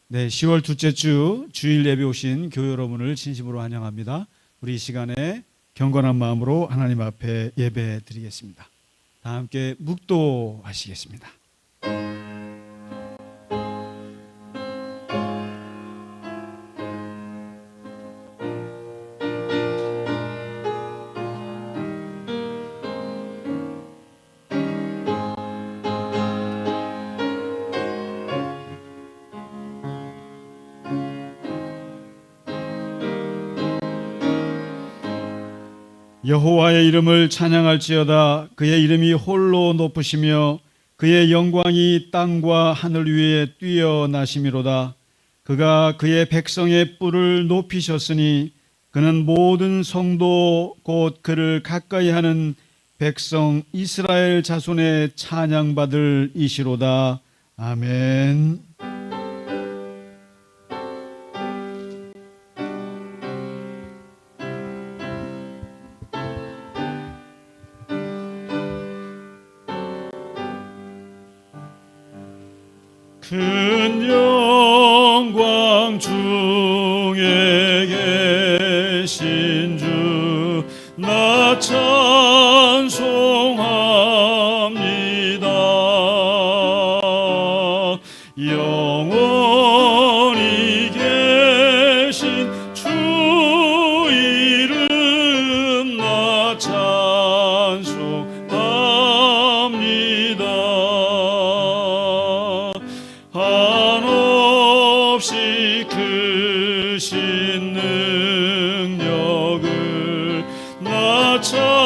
네, 10월 둘째 주 주일 예배 오신 교회 여러분을 진심으로 환영합니다. 우리 이 시간에 경건한 마음으로 하나님 앞에 예배 드리겠습니다. 다 함께 묵도하시겠습니다. 여호와의 이름을 찬양할지어다. 그의 이름이 홀로 높으시며 그의 영광이 땅과 하늘 위에 뛰어나심이로다. 그가 그의 백성의 뿔을 높이셨으니 그는 모든 성도 곧 그를 가까이 하는 백성 이스라엘 자손의 찬양받을 이시로다. 아멘. 큰 영광 중에 계신 주 나 찬송합니다. 영원히 계신 주 이름 나 찬송합니다. 한없이 크신 능력을 나 찬송합니다.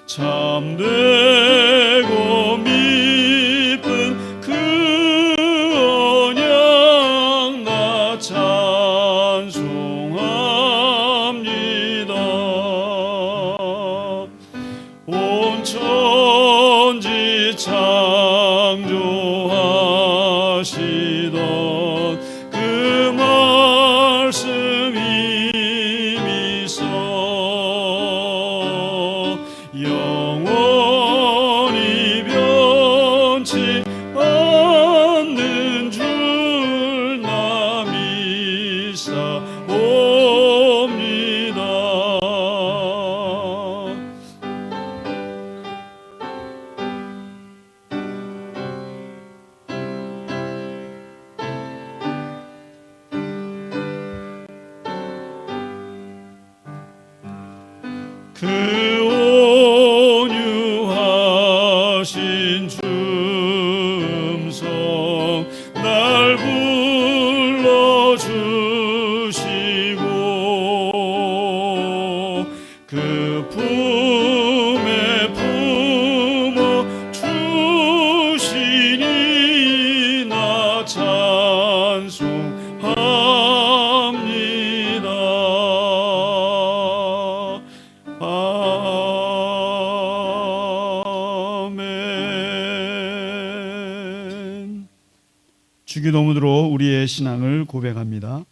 참되고 미쁜 그 언약 나 찬송합니다. 온 천지 창조하시던 그 말씀 이미서 영원히 변치 않는 줄 나 믿사옵니다. 그 온유하신 음성 날 불러주시고 그 품에 품어 주시니 나 찬송합니다. 아멘. 주기도문으로 우리의 신앙을 고백합니다.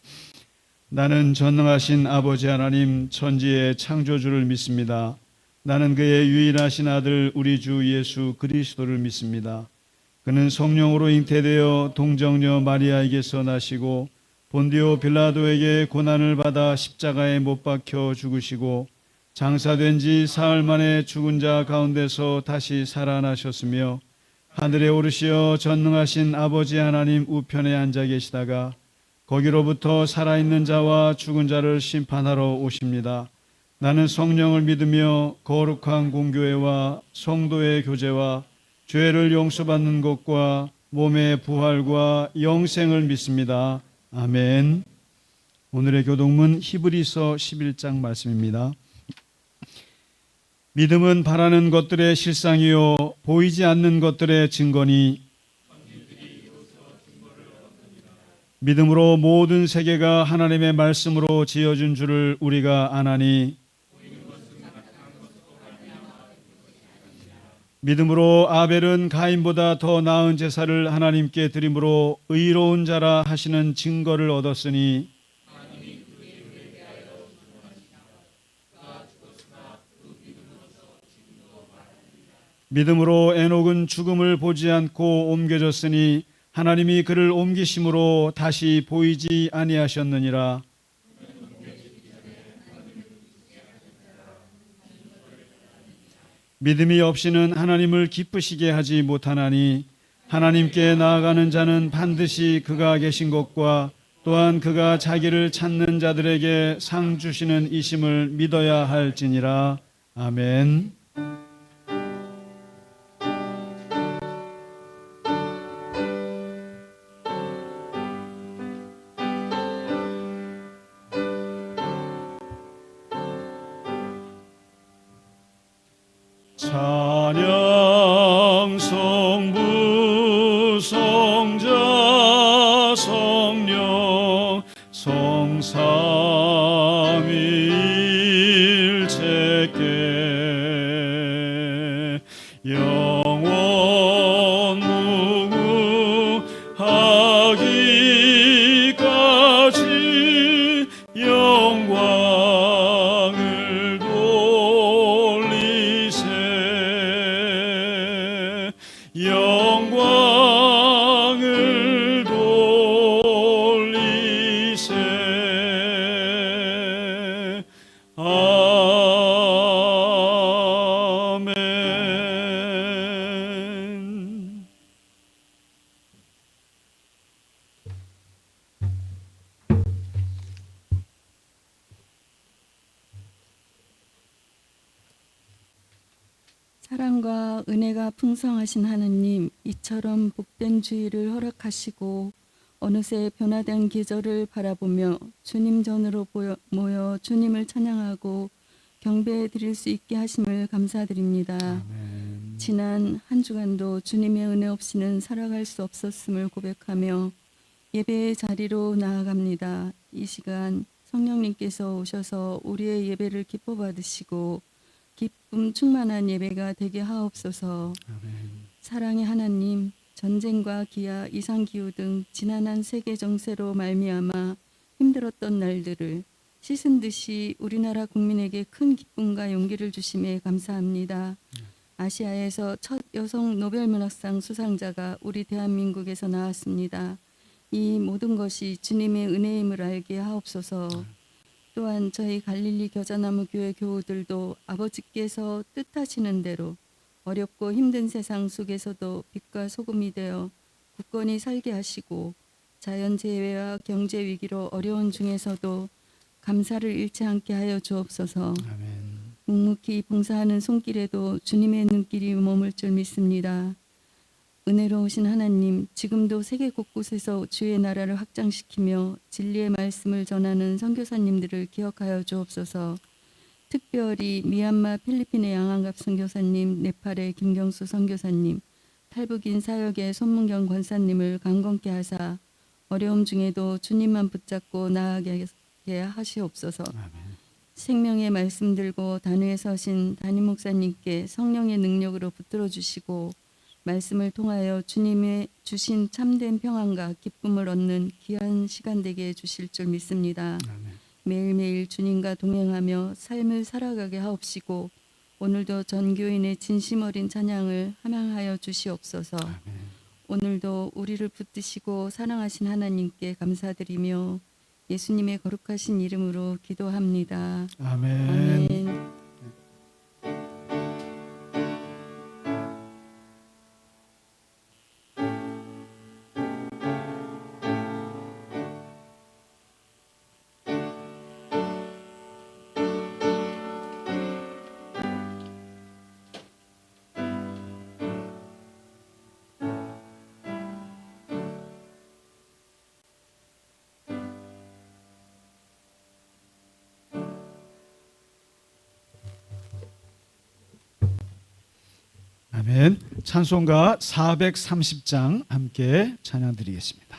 나는 전능하신 아버지 하나님 천지의 창조주를 믿습니다. 나는 그의 유일하신 아들 우리 주 예수 그리스도를 믿습니다. 그는 성령으로 잉태되어 동정녀 마리아에게서 나시고 본디오 빌라도에게 고난을 받아 십자가에 못 박혀 죽으시고 장사된 지 사흘 만에 죽은 자 가운데서 다시 살아나셨으며 하늘에 오르시어 전능하신 아버지 하나님 우편에 앉아 계시다가 거기로부터 살아있는 자와 죽은 자를 심판하러 오십니다. 나는 성령을 믿으며 거룩한 공교회와 성도의 교제와 죄를 용서받는 것과 몸의 부활과 영생을 믿습니다. 아멘. 오늘의 교독문 히브리서 11장 말씀입니다. 믿음은 바라는 것들의 실상이요 보이지 않는 것들의 증거니 믿음으로 모든 세계가 하나님의 말씀으로 지어준 줄을 우리가 아나니 믿음으로 아벨은 가인보다 더 나은 제사를 하나님께 드림으로 의로운 자라 하시는 증거를 얻었으니 믿음으로 에녹은 죽음을 보지 않고 옮겨졌으니 하나님이 그를 옮기심으로 다시 보이지 아니하셨느니라. 믿음이 없이는 하나님을 기쁘시게 하지 못하나니 하나님께 나아가는 자는 반드시 그가 계신 것과 또한 그가 자기를 찾는 자들에게 상 주시는 이심을 믿어야 할지니라. 아멘. 찬양 성부 성자 성령 성삼위일체께 영원 무궁하기까지 영광을 돌리세 영광을 돌리세. 아멘. 사랑과 은혜가 풍성하신 하느님, 이처럼 복된 주일을 허락하시고 어느새 변화된 계절을 바라보며 주님 전으로 모여 주님을 찬양하고 경배해 드릴 수 있게 하심을 감사드립니다. 아멘. 지난 한 주간도 주님의 은혜 없이는 살아갈 수 없었음을 고백하며 예배의 자리로 나아갑니다. 이 시간 성령님께서 오셔서 우리의 예배를 기뻐 받으시고 기쁨 충만한 예배가 되게 하옵소서. 아멘. 사랑의 하나님, 전쟁과 기아, 이상기후 등 지난한 세계 정세로 말미암아 힘들었던 날들을 씻은 듯이 우리나라 국민에게 큰 기쁨과 용기를 주심에 감사합니다. 아시아에서 첫 여성 노벨문학상 수상자가 우리 대한민국에서 나왔습니다. 이 모든 것이 주님의 은혜임을 알게 하옵소서. 또한 저희 갈릴리 겨자나무 교회 교우들도 아버지께서 뜻하시는 대로 어렵고 힘든 세상 속에서도 빛과 소금이 되어 굳건히 살게 하시고 자연재해와 경제위기로 어려운 중에서도 감사를 잃지 않게 하여 주옵소서. 아멘. 묵묵히 봉사하는 손길에도 주님의 눈길이 머물 줄 믿습니다. 은혜로우신 하나님, 지금도 세계 곳곳에서 주의 나라를 확장시키며 진리의 말씀을 전하는 선교사님들을 기억하여 주옵소서. 특별히 미얀마 필리핀의 양한갑 선교사님, 네팔의 김경수 선교사님, 탈북인 사역의 손문경 권사님을 강건케 하사 어려움 중에도 주님만 붙잡고 나아가게 하시옵소서. 아멘. 생명의 말씀 들고 단위에 서신 담임 목사님께 성령의 능력으로 붙들어 주시고 말씀을 통하여 주님의 주신 참된 평안과 기쁨을 얻는 귀한 시간 되게 해 주실 줄 믿습니다. 아멘. 매일매일 주님과 동행하며 삶을 살아가게 하옵시고 오늘도 전교인의 진심 어린 찬양을 함양하여 주시옵소서. 아멘. 오늘도 우리를 붙드시고 사랑하신 하나님께 감사드리며 예수님의 거룩하신 이름으로 기도합니다. 아멘. 아멘. 아멘. 찬송가 430장 함께 찬양 드리겠습니다.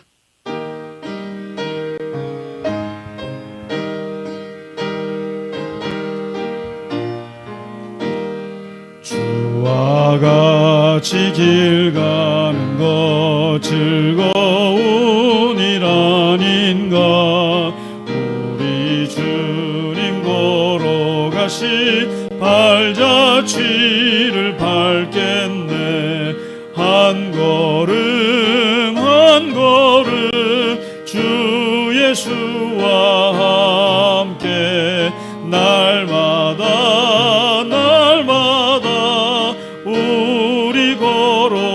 주와 같이 길 가는 것 즐거운 일 아닌가. 우리 주님 걸어가신 발자취를 밟게 가겠네. 한 걸음 한 걸음 주 예수와 함께 날마다 날마다 우리 걸어가리.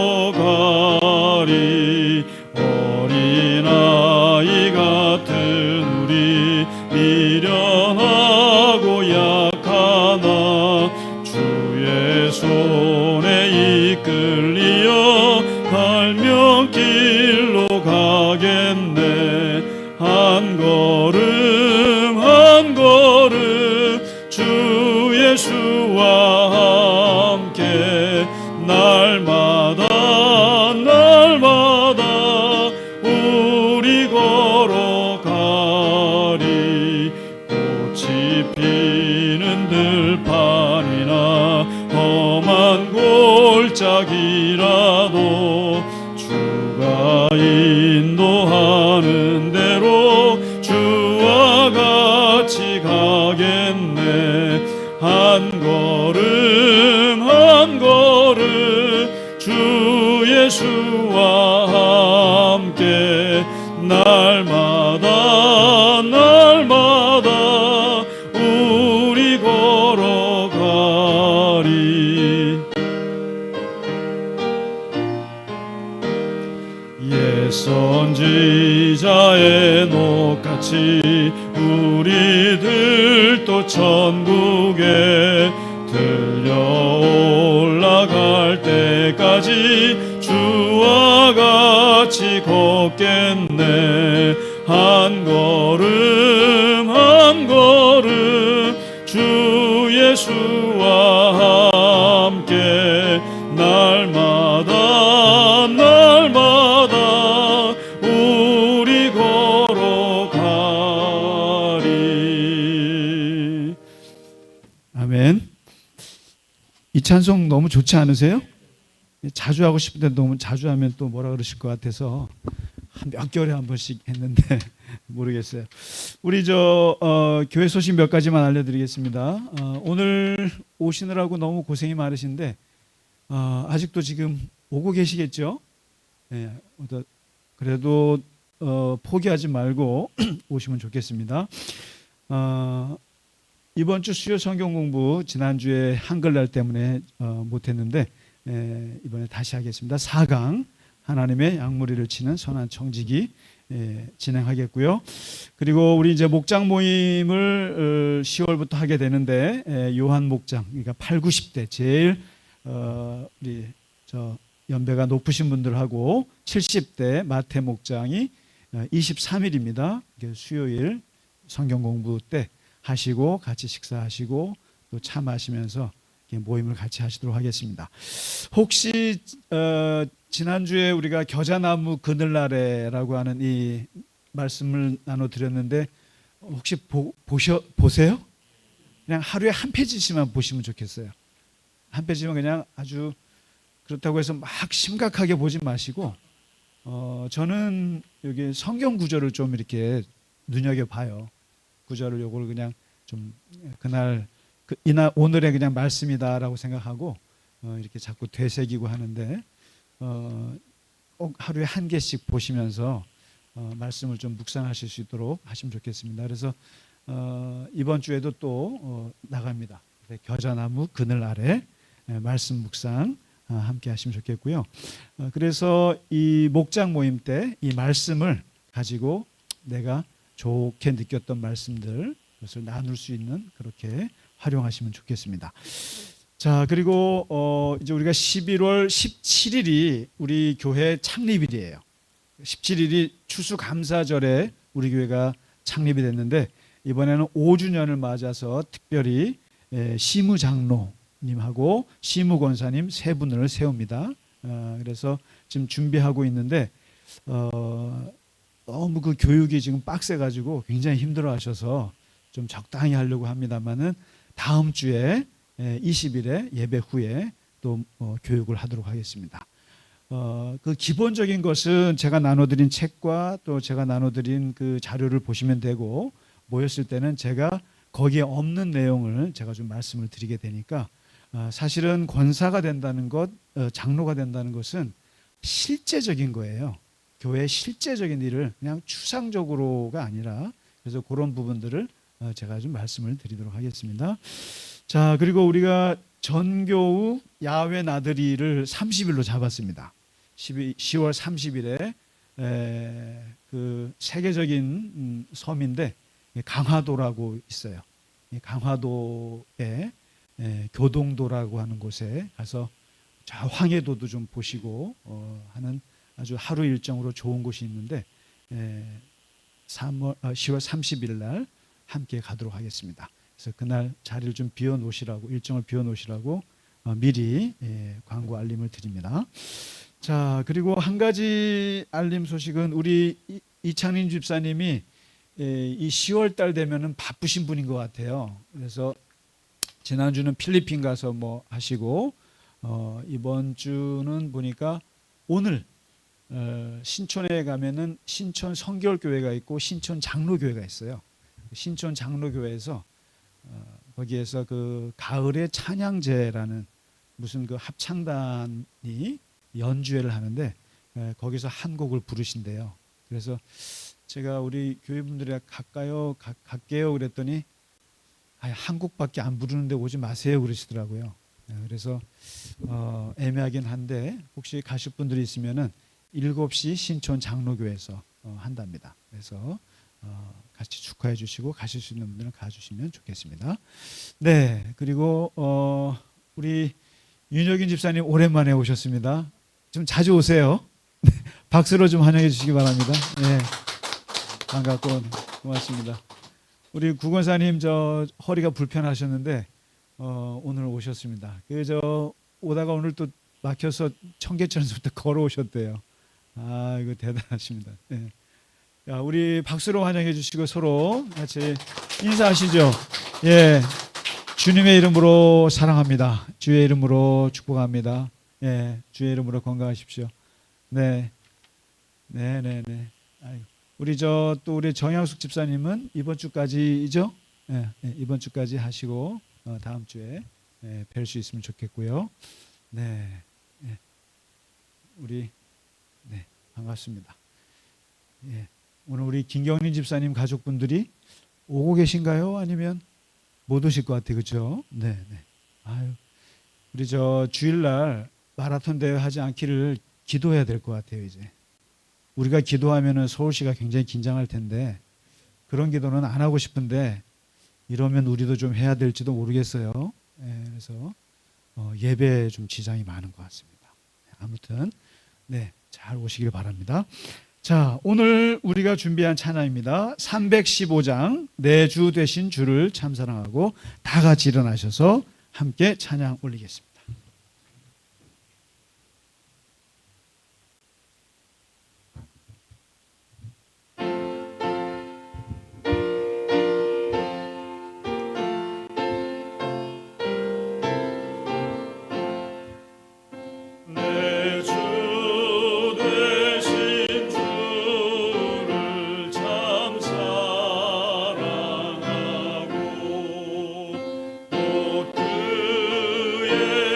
어린아이 같은 우리 미련하고 약하나 주의 손에 이끌리어 발명길로 가겠네. 한 걸음 한 걸음 주 예수와 함께 날마다 날마다 우리 걸어가리. 꽃이 피는 들판이나 험한 골짜기라도 주가 인도하는 대로 주와 같이 가겠네. 한 걸음 한 걸음 주 예수와 함께 날마다 날마다 우리 걸어가리. 옛 선지자의 녹같이 우리들도 천국에 들려 올라갈 때까지 주와 같이 걷겠네. 한 걸음 한 걸음 주 예수와 함께 날마다 날마다 우리 걸어가리. 아멘. 이 찬송 너무 좋지 않으세요? 자주 하고 싶은데 너무 자주 하면 또 뭐라 그러실 것 같아서 한 몇 개월에 한 번씩 했는데 모르겠어요. 우리 교회 소식 몇 가지만 알려드리겠습니다. 오늘 오시느라고 너무 고생이 많으신데 아직도 지금 오고 계시겠죠? 네, 그래도 포기하지 말고 오시면 좋겠습니다. 이번 주 수요 성경 공부 지난주에 한글날 때문에 못했는데 이번에 다시 하겠습니다. 4강 하나님의 양무리를 치는 선한 청지기 진행하겠고요. 그리고 우리 이제 목장 모임을 10월부터 하게 되는데 요한 목장, 그러니까 8, 90대 제일 우리 연배가 높으신 분들하고 70대 마태 목장이 23일입니다. 수요일 성경 공부 때 하시고 같이 식사하시고 또 차 마시면서 모임을 같이 하시도록 하겠습니다. 혹시 지난주에 우리가 겨자나무 그늘나래라고 하는 이 말씀을 나눠드렸는데 혹시 보세요? 그냥 하루에 한 페이지씩만 보시면 좋겠어요. 한 페이지면 그냥 아주 그렇다고 해서 막 심각하게 보지 마시고 저는 여기 성경 구절을 좀 이렇게 눈여겨봐요. 구절을 요걸 그냥 좀 그날 이날 오늘의 그냥 말씀이다라고 생각하고 이렇게 자꾸 되새기고 하는데 꼭 하루에 한 개씩 보시면서 말씀을 좀 묵상하실 수 있도록 하시면 좋겠습니다. 그래서 이번 주에도 또 나갑니다. 겨자나무 그늘 아래 말씀 묵상 함께 하시면 좋겠고요. 그래서 이 목장 모임 때 이 말씀을 가지고 내가 좋게 느꼈던 말씀들 그것을 나눌 수 있는 그렇게 활용하시면 좋겠습니다. 자, 그리고 이제 우리가 11월 17일이 우리 교회 창립일이에요. 17일이 추수감사절에 우리 교회가 창립이 됐는데 이번에는 5주년을 맞아서 특별히 시무장로님하고 시무권사님 세 분을 세웁니다. 그래서 지금 준비하고 있는데 너무 그 교육이 지금 빡세가지고 굉장히 힘들어하셔서 좀 적당히 하려고 합니다만은 다음 주에 20일에 예배 후에 또 교육을 하도록 하겠습니다. 그 기본적인 것은 제가 나눠드린 책과 또 제가 나눠드린 그 자료를 보시면 되고 모였을 때는 제가 거기에 없는 내용을 제가 좀 말씀을 드리게 되니까 사실은 권사가 된다는 것, 장로가 된다는 것은 실제적인 거예요. 교회의 실제적인 일을 그냥 추상적으로가 아니라, 그래서 그런 부분들을 제가 좀 말씀을 드리도록 하겠습니다. 자, 그리고 우리가 전교우 야외 나들이를 30일로 잡았습니다. 10월 30일에 그 세계적인 섬인데 강화도라고 있어요. 강화도에 교동도라고 하는 곳에 가서 저 황해도도 좀 보시고 하는 아주 하루 일정으로 좋은 곳이 있는데 10월 30일 날 함께 가도록 하겠습니다. 그래서 그날 자리를 좀 비워 놓으시라고, 일정을 비워 놓으시라고 미리 광고 알림을 드립니다. 자, 그리고 한 가지 알림 소식은 우리 이창린 집사님이 이 10월 달 되면은 바쁘신 분인 것 같아요. 그래서 지난주는 필리핀 가서 뭐 하시고 이번 주는 보니까 오늘 신촌에 가면은 신촌 성결교회가 있고 신촌 장로교회가 있어요. 신촌 장로교회에서 거기에서 그 가을의 찬양제라는 무슨 그 합창단이 연주회를 하는데 거기서 한 곡을 부르신대요. 그래서 제가 우리 교회분들이 갈게요 그랬더니 한 곡밖에 안 부르는데 오지 마세요 그러시더라고요. 그래서 애매하긴 한데 혹시 가실 분들이 있으면은 7시 신촌 장로교회에서 한답니다. 그래서 같이 축하해 주시고 가실 수 있는 분들은 가주시면 좋겠습니다. 네, 그리고 우리 윤혁인 집사님 오랜만에 오셨습니다. 좀 자주 오세요. 박수로 좀 환영해 주시기 바랍니다. 네, 반갑고 고맙습니다. 우리 구건사님 저 허리가 불편하셨는데 오늘 오셨습니다. 저 오다가 오늘 또 막혀서 청계천에서부터 걸어오셨대요. 아, 이거 대단하십니다. 네. 야, 우리 박수로 환영해 주시고 서로 같이 인사하시죠. 예, 주님의 이름으로 사랑합니다. 주의 이름으로 축복합니다. 예, 주의 이름으로 건강하십시오. 네, 네, 네, 네. 아이고. 우리 또 우리 정양숙 집사님은 이번 주까지죠? 예, 예, 이번 주까지 하시고 다음 주에 뵐 수 있으면 좋겠고요. 네, 예. 우리 네, 반갑습니다. 예, 오늘 우리 김경림 집사님 가족분들이 오고 계신가요? 아니면 못 오실 것 같아요, 그렇죠? 네, 네. 아유, 우리 주일날 마라톤 대회 하지 않기를 기도해야 될 것 같아요. 이제 우리가 기도하면은 서울시가 굉장히 긴장할 텐데 그런 기도는 안 하고 싶은데 이러면 우리도 좀 해야 될지도 모르겠어요. 예, 그래서 예배에 좀 지장이 많은 것 같습니다. 아무튼 네, 잘 오시길 바랍니다. 자, 오늘 우리가 준비한 찬양입니다. 315장 내 주 되신 주를 참사랑하고 다 같이 일어나셔서 함께 찬양 올리겠습니다. 곧 그의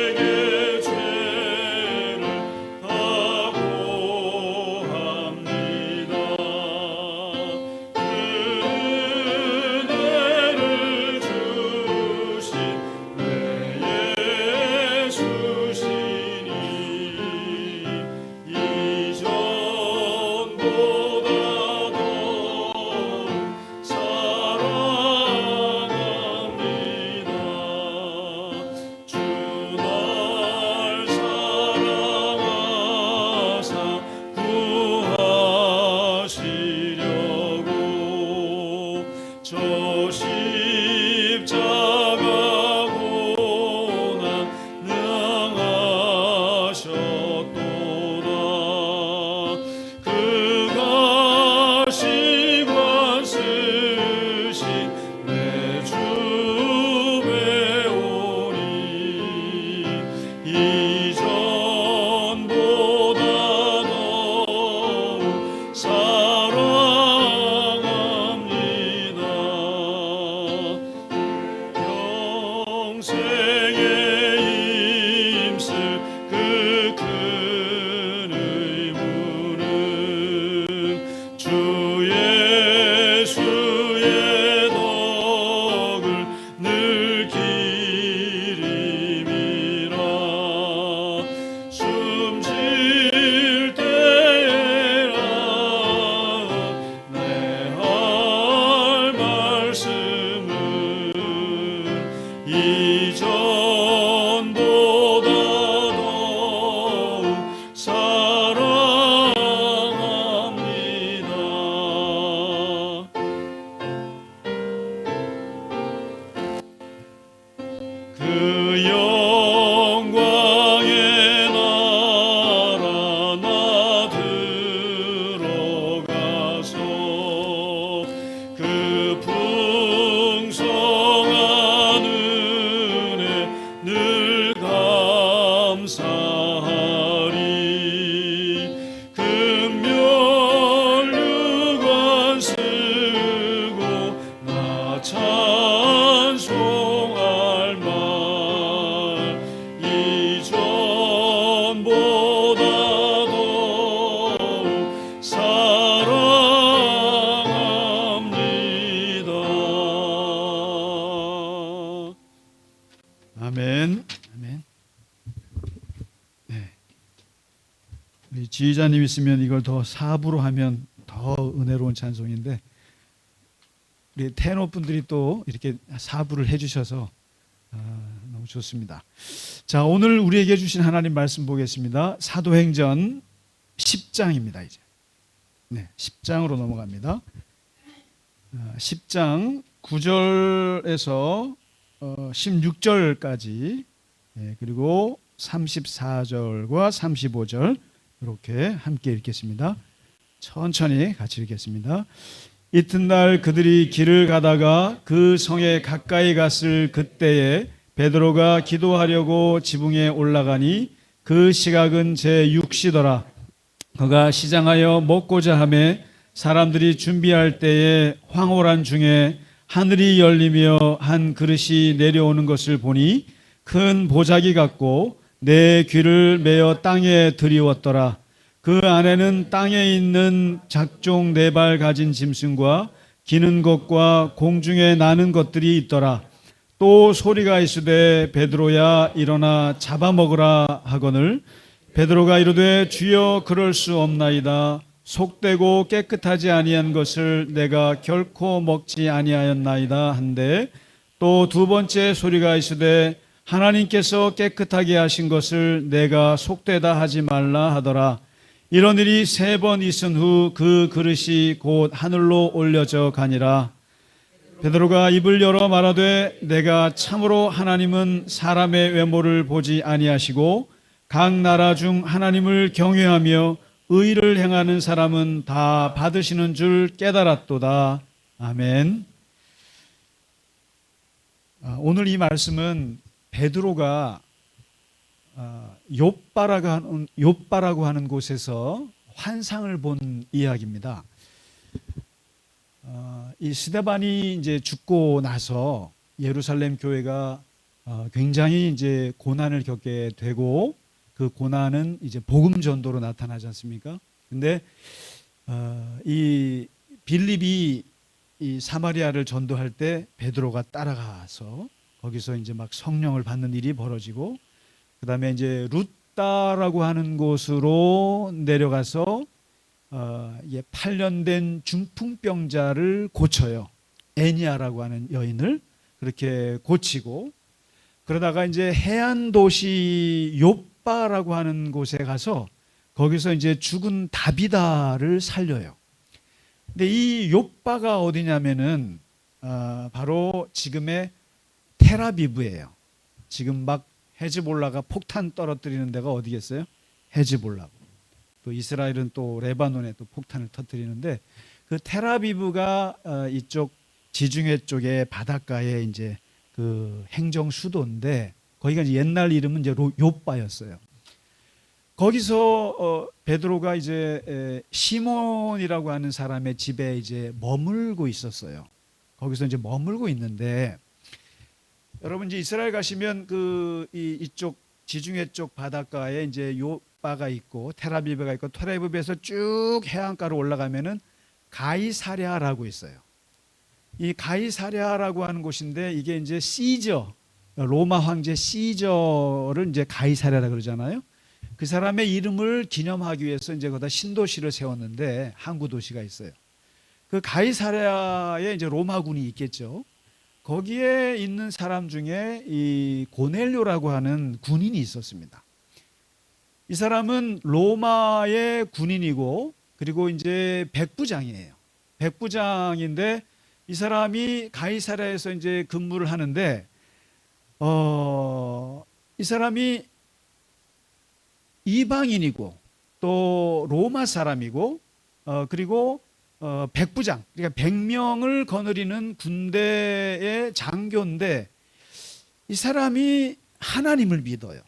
우리 지휘자님 있으면 이걸 더 사부로 하면 더 은혜로운 찬송인데 우리 테너 분들이 또 이렇게 사부를 해주셔서 너무 좋습니다. 자, 오늘 우리에게 주신 하나님 말씀 보겠습니다. 사도행전 10장입니다. 이제 10장으로 넘어갑니다. 10장 9절에서 16절까지 그리고 34절과 35절 이렇게 함께 읽겠습니다. 천천히 같이 읽겠습니다. 이튿날 그들이 길을 가다가 그 성에 가까이 갔을 그때에 베드로가 기도하려고 지붕에 올라가니 그 시각은 제6시더라. 그가 시장하여 먹고자 하매 사람들이 준비할 때에 황홀한 중에 하늘이 열리며 한 그릇이 내려오는 것을 보니 큰 보자기 같고 내 귀를 메어 땅에 들이웠더라. 그 안에는 땅에 있는 작종 4발 가진 짐승과 기는 것과 공중에 나는 것들이 있더라. 또 소리가 있으되 베드로야 일어나 잡아먹으라 하거늘 베드로가 이르되 주여 그럴 수 없나이다. 속되고 깨끗하지 아니한 것을 내가 결코 먹지 아니하였나이다 한데 또 2번째 소리가 있으되 하나님께서 깨끗하게 하신 것을 내가 속되다 하지 말라 하더라. 이런 일이 3번 있은 후 그 그릇이 곧 하늘로 올려져 가니라. 베드로가 입을 열어 말하되 내가 참으로 하나님은 사람의 외모를 보지 아니하시고 각 나라 중 하나님을 경외하며 의를 행하는 사람은 다 받으시는 줄 깨달았도다. 아멘. 오늘 이 말씀은 베드로가 욥바라고 하는 곳에서 환상을 본 이야기입니다. 이 스데반이 이제 죽고 나서 예루살렘 교회가 굉장히 이제 고난을 겪게 되고 그 고난은 이제 복음 전도로 나타나지 않습니까? 근데 이 빌립이 이 사마리아를 전도할 때 베드로가 따라가서 거기서 이제 막 성령을 받는 일이 벌어지고 그다음에 이제 루따라고 하는 곳으로 내려가서 8년 된 중풍병자를 고쳐요. 애니아라고 하는 여인을 그렇게 고치고 그러다가 이제 해안 도시 욥바라고 하는 곳에 가서 거기서 이제 죽은 다비다를 살려요. 근데 이 욥바가 어디냐면은 바로 지금의 텔아비브예요. 지금 막 헤즈볼라가 폭탄 떨어뜨리는 데가 어디겠어요? 헤즈볼라고. 또 이스라엘은 또 레바논에 또 폭탄을 터뜨리는데 그 텔아비브가 이쪽 지중해 쪽에 바닷가에 이제 그 행정 수도인데 거기가 이제 옛날 이름은 이제 욥바였어요. 거기서 베드로가 이제 시몬이라고 하는 사람의 집에 이제 머물고 있었어요. 거기서 이제 머물고 있는데 여러분 이제 이스라엘 가시면 이쪽 지중해 쪽 바닷가에 이제 욥바가 있고 텔아비브가 있고 텔아비브에서 쭉 해안가로 올라가면은 가이사랴라고 있어요. 이 가이사랴라고 하는 곳인데 이게 이제 시저 로마 황제 시저를 이제 가이사랴라 그러잖아요. 그 사람의 이름을 기념하기 위해서 이제 거기다 신도시를 세웠는데 항구 도시가 있어요. 그 가이사랴에 이제 로마군이 있겠죠. 거기에 있는 사람 중에 이 고넬료라고 하는 군인이 있었습니다. 이 사람은 로마의 군인이고 그리고 이제 백부장이에요. 백부장인데 이 사람이 가이사랴에서 이제 근무를 하는데 이 사람이 이방인이고 또 로마 사람이고 그리고 백부장 그러니까 100명을 거느리는 군대의 장교인데 이 사람이 하나님을 믿어요.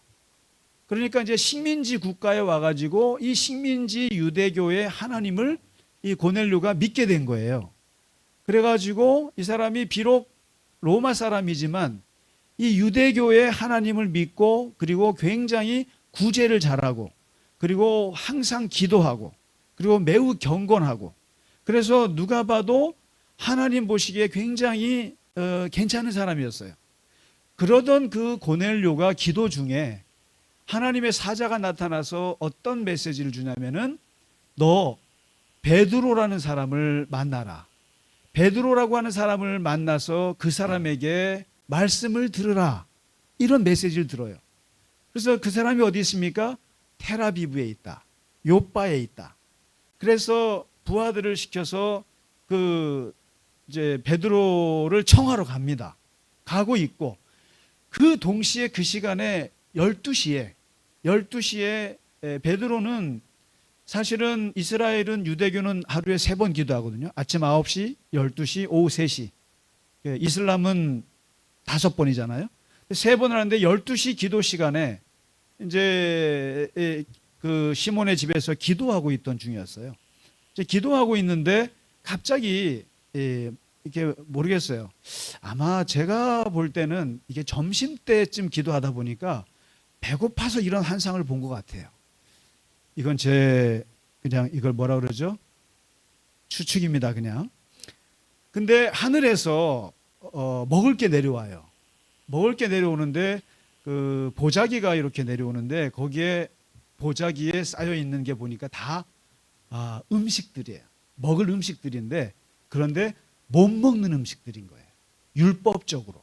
그러니까 이제 식민지 국가에 와가지고 이 식민지 유대교의 하나님을 이 고넬료가 믿게 된 거예요. 그래가지고 이 사람이 비록 로마 사람이지만 이 유대교의 하나님을 믿고 그리고 굉장히 구제를 잘하고 그리고 항상 기도하고 그리고 매우 경건하고 그래서 누가 봐도 하나님 보시기에 굉장히 괜찮은 사람이었어요. 그러던 그 고넬료가 기도 중에 하나님의 사자가 나타나서 어떤 메시지를 주냐면은 너 베드로라는 사람을 만나라. 베드로라고 하는 사람을 만나서 그 사람에게 말씀을 들으라. 이런 메시지를 들어요. 그래서 그 사람이 어디 있습니까? 텔아비브에 있다. 요바에 있다. 그래서 부하들을 시켜서 그 이제 베드로를 청하러 갑니다. 가고 있고 그 동시에 그 시간에 12시에 베드로는 사실은 이스라엘은 유대교는 하루에 3번 기도하거든요. 아침 9시, 12시, 오후 3시. 이슬람은 5번이잖아요. 3번 하는데 12시 기도 시간에 이제 그 시몬의 집에서 기도하고 있던 중이었어요. 이제 기도하고 있는데 갑자기 이게 모르겠어요. 아마 제가 볼 때는 이게 점심 때쯤 기도하다 보니까 배고파서 이런 환상을 본 것 같아요. 이건 제 그냥 이걸 뭐라 그러죠? 추측입니다, 그냥. 근데 하늘에서 먹을 게 내려와요. 먹을 게 내려오는데 그 보자기가 이렇게 내려오는데 거기에 보자기에 쌓여 있는 게 보니까 다 음식들이에요. 먹을 음식들인데 그런데 못 먹는 음식들인 거예요. 율법적으로.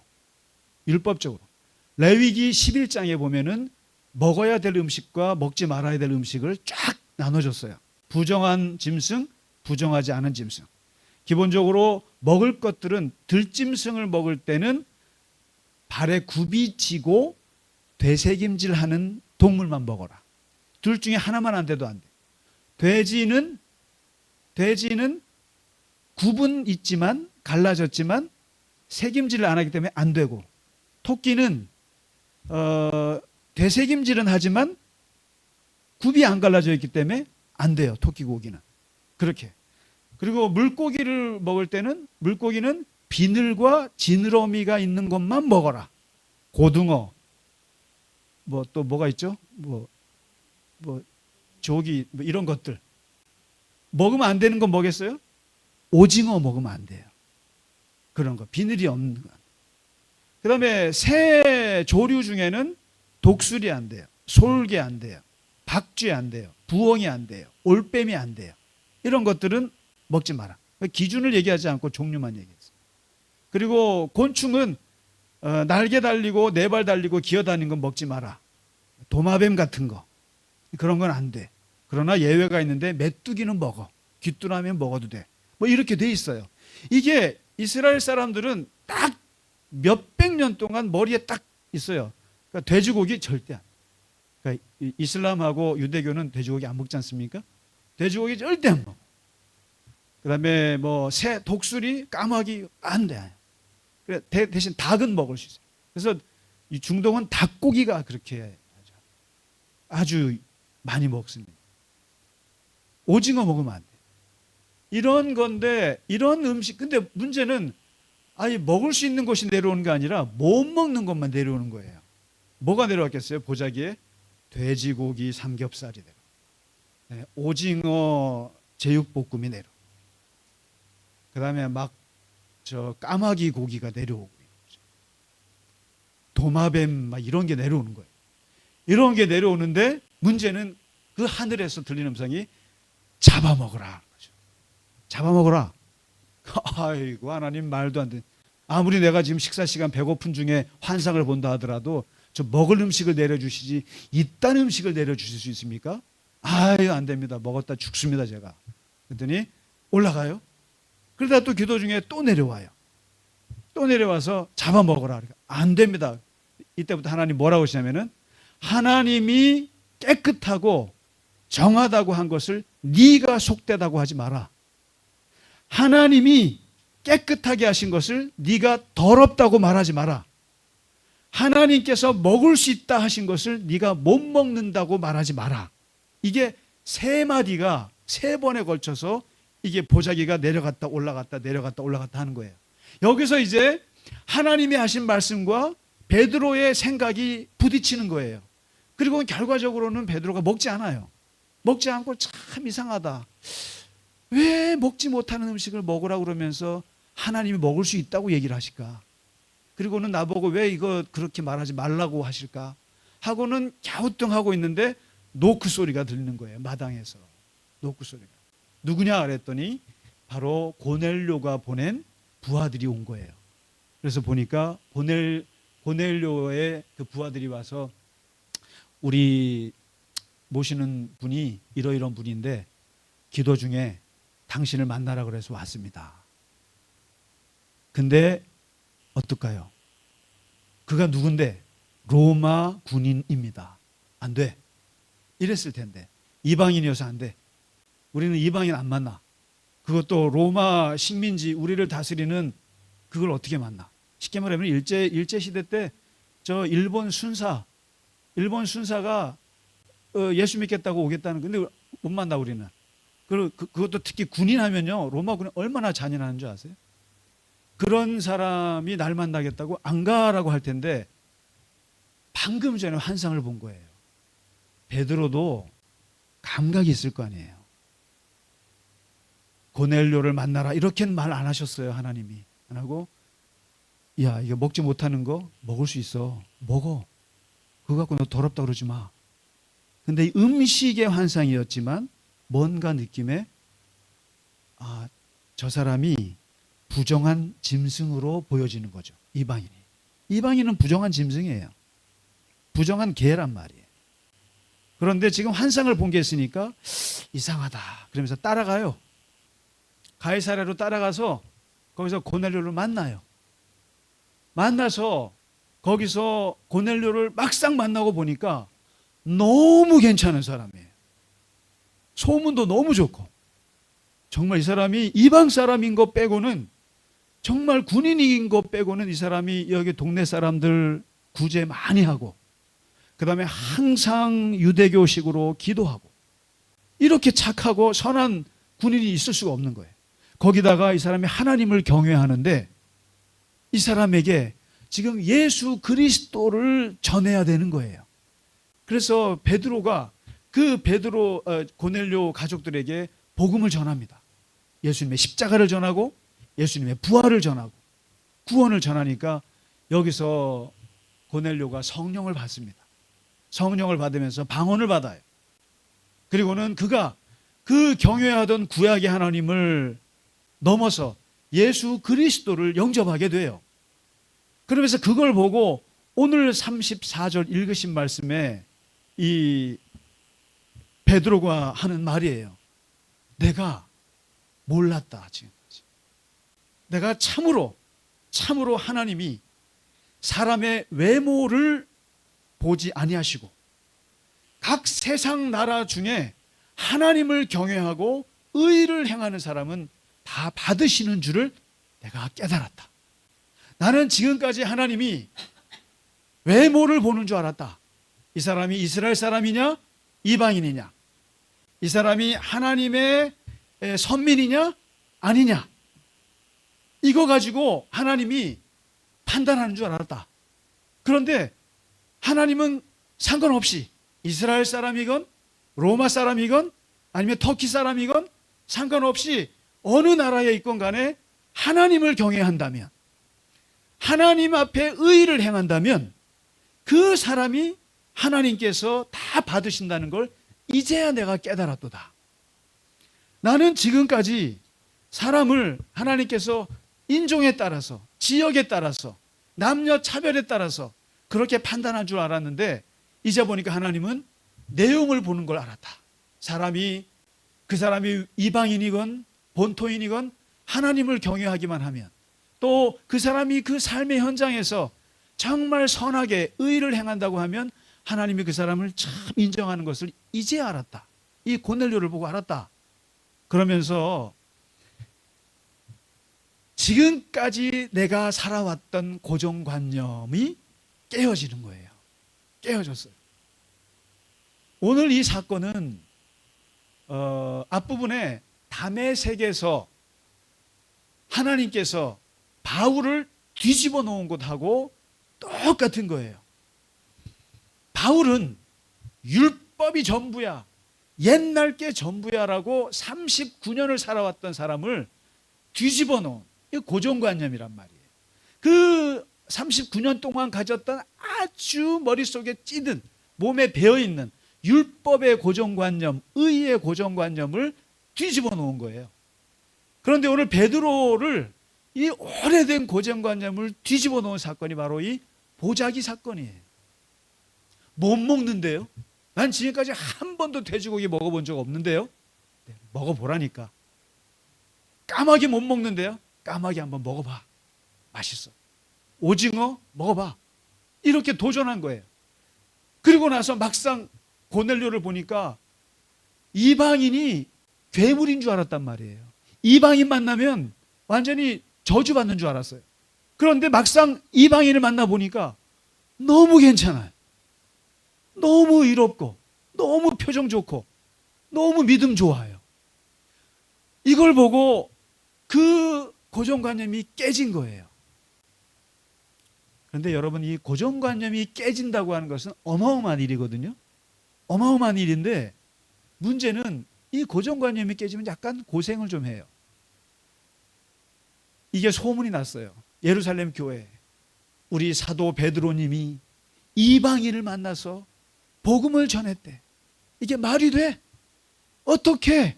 레위기 11장에 보면은 먹어야 될 음식과 먹지 말아야 될 음식을 쫙 나눠줬어요. 부정한 짐승, 부정하지 않은 짐승. 기본적으로 먹을 것들은 들짐승을 먹을 때는 발에 굽이 지고 되새김질하는 동물만 먹어라. 둘 중에 하나만 안 돼도 안 돼. 돼지는 굽은 있지만 갈라졌지만 새김질을 안 하기 때문에 안 되고, 토끼는 되새김질은 하지만 굽이 안 갈라져 있기 때문에 안 돼요. 토끼 고기는 그렇게. 그리고 물고기를 먹을 때는 물고기는 비늘과 지느러미가 있는 것만 먹어라. 고등어, 뭐 또 뭐가 있죠? 뭐 조기 뭐 이런 것들 먹으면 안 되는 건 뭐겠어요? 오징어 먹으면 안 돼요. 그런 거 비늘이 없는 거. 그다음에 새 조류 중에는 독수리 안 돼요. 솔개 안 돼요. 박쥐 안 돼요. 부엉이 안 돼요. 올빼미 안 돼요. 이런 것들은 먹지 마라. 기준을 얘기하지 않고 종류만 얘기했어요. 그리고 곤충은 날개 달리고 네 발 달리고 기어다니는 건 먹지 마라. 도마뱀 같은 거 그런 건 안 돼. 그러나 예외가 있는데 메뚜기는 먹어. 귀뚜라미 먹어도 돼. 뭐 이렇게 돼 있어요. 이게 이스라엘 사람들은 딱 몇백 년 동안 머리에 딱 있어요. 그러니까 돼지고기 절대 안. 그러니까 이슬람하고 유대교는 돼지고기 안 먹지 않습니까? 돼지고기 절대 안 먹어. 그다음에 뭐 새, 독수리, 까마귀 안 돼. 그래 대신 닭은 먹을 수 있어요. 그래서 이 중동은 닭고기가 그렇게 아주 많이 먹습니다. 오징어 먹으면 안 돼. 이런 건데 이런 음식. 근데 문제는 아니 먹을 수 있는 것이 내려오는 게 아니라 못 먹는 것만 내려오는 거예요. 뭐가 내려왔겠어요? 보자기에 돼지고기 삼겹살이 내려. 네, 오징어 제육볶음이 내려. 그다음에 막 저 까마귀 고기가 내려오고 도마뱀 막 이런 게 내려오는 거예요. 이런 게 내려오는데 문제는 그 하늘에서 들리는 음성이 잡아먹으라. 잡아먹으라. 아이고 하나님 말도 안 돼. 아무리 내가 지금 식사 시간 배고픈 중에 환상을 본다 하더라도 저 먹을 음식을 내려주시지 이딴 음식을 내려주실 수 있습니까? 아유 안 됩니다. 먹었다 죽습니다 제가. 그랬더니 올라가요. 그러다 또 기도 중에 또 내려와요. 또 내려와서 잡아먹으라. 안 됩니다. 이때부터 하나님 뭐라고 하시냐면은 하나님이 깨끗하고 정하다고 한 것을 네가 속되다고 하지 마라. 하나님이 깨끗하게 하신 것을 네가 더럽다고 말하지 마라. 하나님께서 먹을 수 있다 하신 것을 네가 못 먹는다고 말하지 마라. 이게 세 마디가 세 번에 걸쳐서 이게 보자기가 내려갔다 올라갔다 내려갔다 올라갔다 하는 거예요. 여기서 이제 하나님이 하신 말씀과 베드로의 생각이 부딪히는 거예요. 그리고 결과적으로는 베드로가 먹지 않아요. 먹지 않고 참 이상하다. 왜 먹지 못하는 음식을 먹으라고 그러면서 하나님이 먹을 수 있다고 얘기를 하실까? 그리고는 나보고 왜 이거 그렇게 말하지 말라고 하실까? 하고는 갸우뚱하고 있는데 노크 소리가 들리는 거예요. 마당에서 노크 소리가. 누구냐 그랬더니 바로 고넬료가 보낸 부하들이 온 거예요. 그래서 보니까 고넬료의 그 부하들이 와서 우리 모시는 분이 이러이러한 분인데 기도 중에 당신을 만나라 그래서 왔습니다. 근데 어떨까요? 그가 누군데? 로마 군인입니다. 안 돼. 이랬을 텐데. 이방인이어서 안 돼. 우리는 이방인 안 만나. 그것도 로마 식민지 우리를 다스리는 그걸 어떻게 만나? 쉽게 말하면 일제 시대 때 저 일본 순사가 예수 믿겠다고 오겠다는 근데 못 만나 우리는. 그것도 특히 군인 하면요. 로마 군인 얼마나 잔인한 줄 아세요? 그런 사람이 날 만나겠다고 안 가라고 할 텐데 방금 전에 환상을 본 거예요. 베드로도 감각이 있을 거 아니에요. 고넬료를 만나라 이렇게는 말 안 하셨어요. 하나님이 안 하고 야 이거 먹지 못하는 거 먹을 수 있어. 먹어. 그거 갖고 너 더럽다 그러지 마. 근데 이 음식의 환상이었지만 뭔가 느낌에 저 사람이 부정한 짐승으로 보여지는 거죠. 이방인은 부정한 짐승이에요. 부정한 개란 말이에요. 그런데 지금 환상을 본 게 있으니까 이상하다 그러면서 따라가요. 가이사랴로 따라가서 거기서 고넬료를 만나요. 만나서 거기서 고넬료를 막상 만나고 보니까 너무 괜찮은 사람이에요. 소문도 너무 좋고 정말 이 사람이 이방 사람인 것 빼고는 정말 군인인 것 빼고는 이 사람이 여기 동네 사람들 구제 많이 하고 그 다음에 항상 유대교식으로 기도하고 이렇게 착하고 선한 군인이 있을 수가 없는 거예요. 거기다가 이 사람이 하나님을 경외하는데 이 사람에게 지금 예수 그리스도를 전해야 되는 거예요. 그래서 베드로가 고넬료 가족들에게 복음을 전합니다. 예수님의 십자가를 전하고 예수님의 부활을 전하고 구원을 전하니까 여기서 고넬료가 성령을 받습니다. 성령을 받으면서 방언을 받아요. 그리고는 그가 그 경외하던 구약의 하나님을 넘어서 예수 그리스도를 영접하게 돼요. 그러면서 그걸 보고 오늘 34절 읽으신 말씀에 이 베드로가 하는 말이에요. 내가 몰랐다 지금까지. 내가 참으로 하나님이 사람의 외모를 보지 아니하시고 각 세상 나라 중에 하나님을 경외하고 의를 행하는 사람은 다 받으시는 줄을 내가 깨달았다. 나는 지금까지 하나님이 외모를 보는 줄 알았다. 이 사람이 이스라엘 사람이냐 이방인이냐, 이 사람이 하나님의 선민이냐 아니냐, 이거 가지고 하나님이 판단하는 줄 알았다. 그런데 하나님은 상관없이 이스라엘 사람이건 로마 사람이건 아니면 터키 사람이건 상관없이 어느 나라에 있건 간에 하나님을 경외한다면, 하나님 앞에 의를 행한다면 그 사람이 하나님께서 다 받으신다는 걸 이제야 내가 깨달았도다. 나는 지금까지 사람을 하나님께서 인종에 따라서, 지역에 따라서, 남녀 차별에 따라서 그렇게 판단한 줄 알았는데 이제 보니까 하나님은 내용을 보는 걸 알았다. 그 사람이 이방인이건 본토인이건 하나님을 경외하기만 하면, 또 그 사람이 그 삶의 현장에서 정말 선하게 의를 행한다고 하면 하나님이 그 사람을 참 인정하는 것을 이제 알았다. 이 고넬료를 보고 알았다. 그러면서 지금까지 내가 살아왔던 고정관념이 깨어지는 거예요. 깨어졌어요. 오늘 이 사건은 앞부분에 다메섹에서 하나님께서 바울을 뒤집어 놓은 것하고 똑같은 거예요. 바울은 율법이 전부야, 옛날 게 전부야라고 39년을 살아왔던 사람을 뒤집어 놓은 고정관념이란 말이에요. 그 39년 동안 가졌던 아주 머릿속에 찌든 몸에 배어있는 율법의 고정관념, 의의 고정관념을 뒤집어 놓은 거예요. 그런데 오늘 베드로를 이 오래된 고정관념을 뒤집어 놓은 사건이 바로 이 보자기 사건이에요. 못 먹는데요. 난 지금까지 한 번도 돼지고기 먹어본 적 없는데요. 네, 먹어보라니까. 까마귀 못 먹는데요. 까마귀 한번 먹어봐. 맛있어. 오징어 먹어봐. 이렇게 도전한 거예요. 그리고 나서 막상 고넬료를 보니까 이방인이 괴물인 줄 알았단 말이에요. 이방인 만나면 완전히 저주받는 줄 알았어요. 그런데 막상 이방인을 만나보니까 너무 괜찮아요. 너무 의롭고 너무 표정 좋고 너무 믿음 좋아요. 이걸 보고 그 고정관념이 깨진 거예요. 그런데 여러분, 이 고정관념이 깨진다고 하는 것은 어마어마한 일이거든요. 어마어마한 일인데 문제는 이 고정관념이 깨지면 약간 고생을 좀 해요. 이게 소문이 났어요. 예루살렘 교회 우리 사도 베드로님이 이방인을 만나서 복음을 전했대. 이게 말이 돼? 어떻게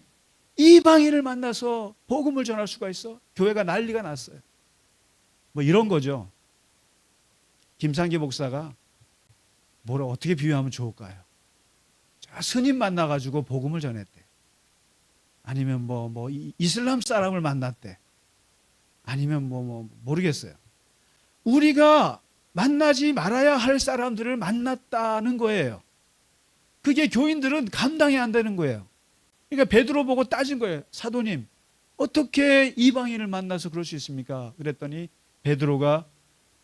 이방인을 만나서 복음을 전할 수가 있어? 교회가 난리가 났어요. 뭐 이런 거죠. 김상기 목사가 뭐를 어떻게 비유하면 좋을까요? 스님 만나가지고 복음을 전했대. 아니면 이슬람 사람을 만났대. 아니면 모르겠어요. 우리가 만나지 말아야 할 사람들을 만났다는 거예요. 그게 교인들은 감당이 안 되는 거예요. 그러니까 베드로 보고 따진 거예요. 사도님, 어떻게 이방인을 만나서 그럴 수 있습니까? 그랬더니 베드로가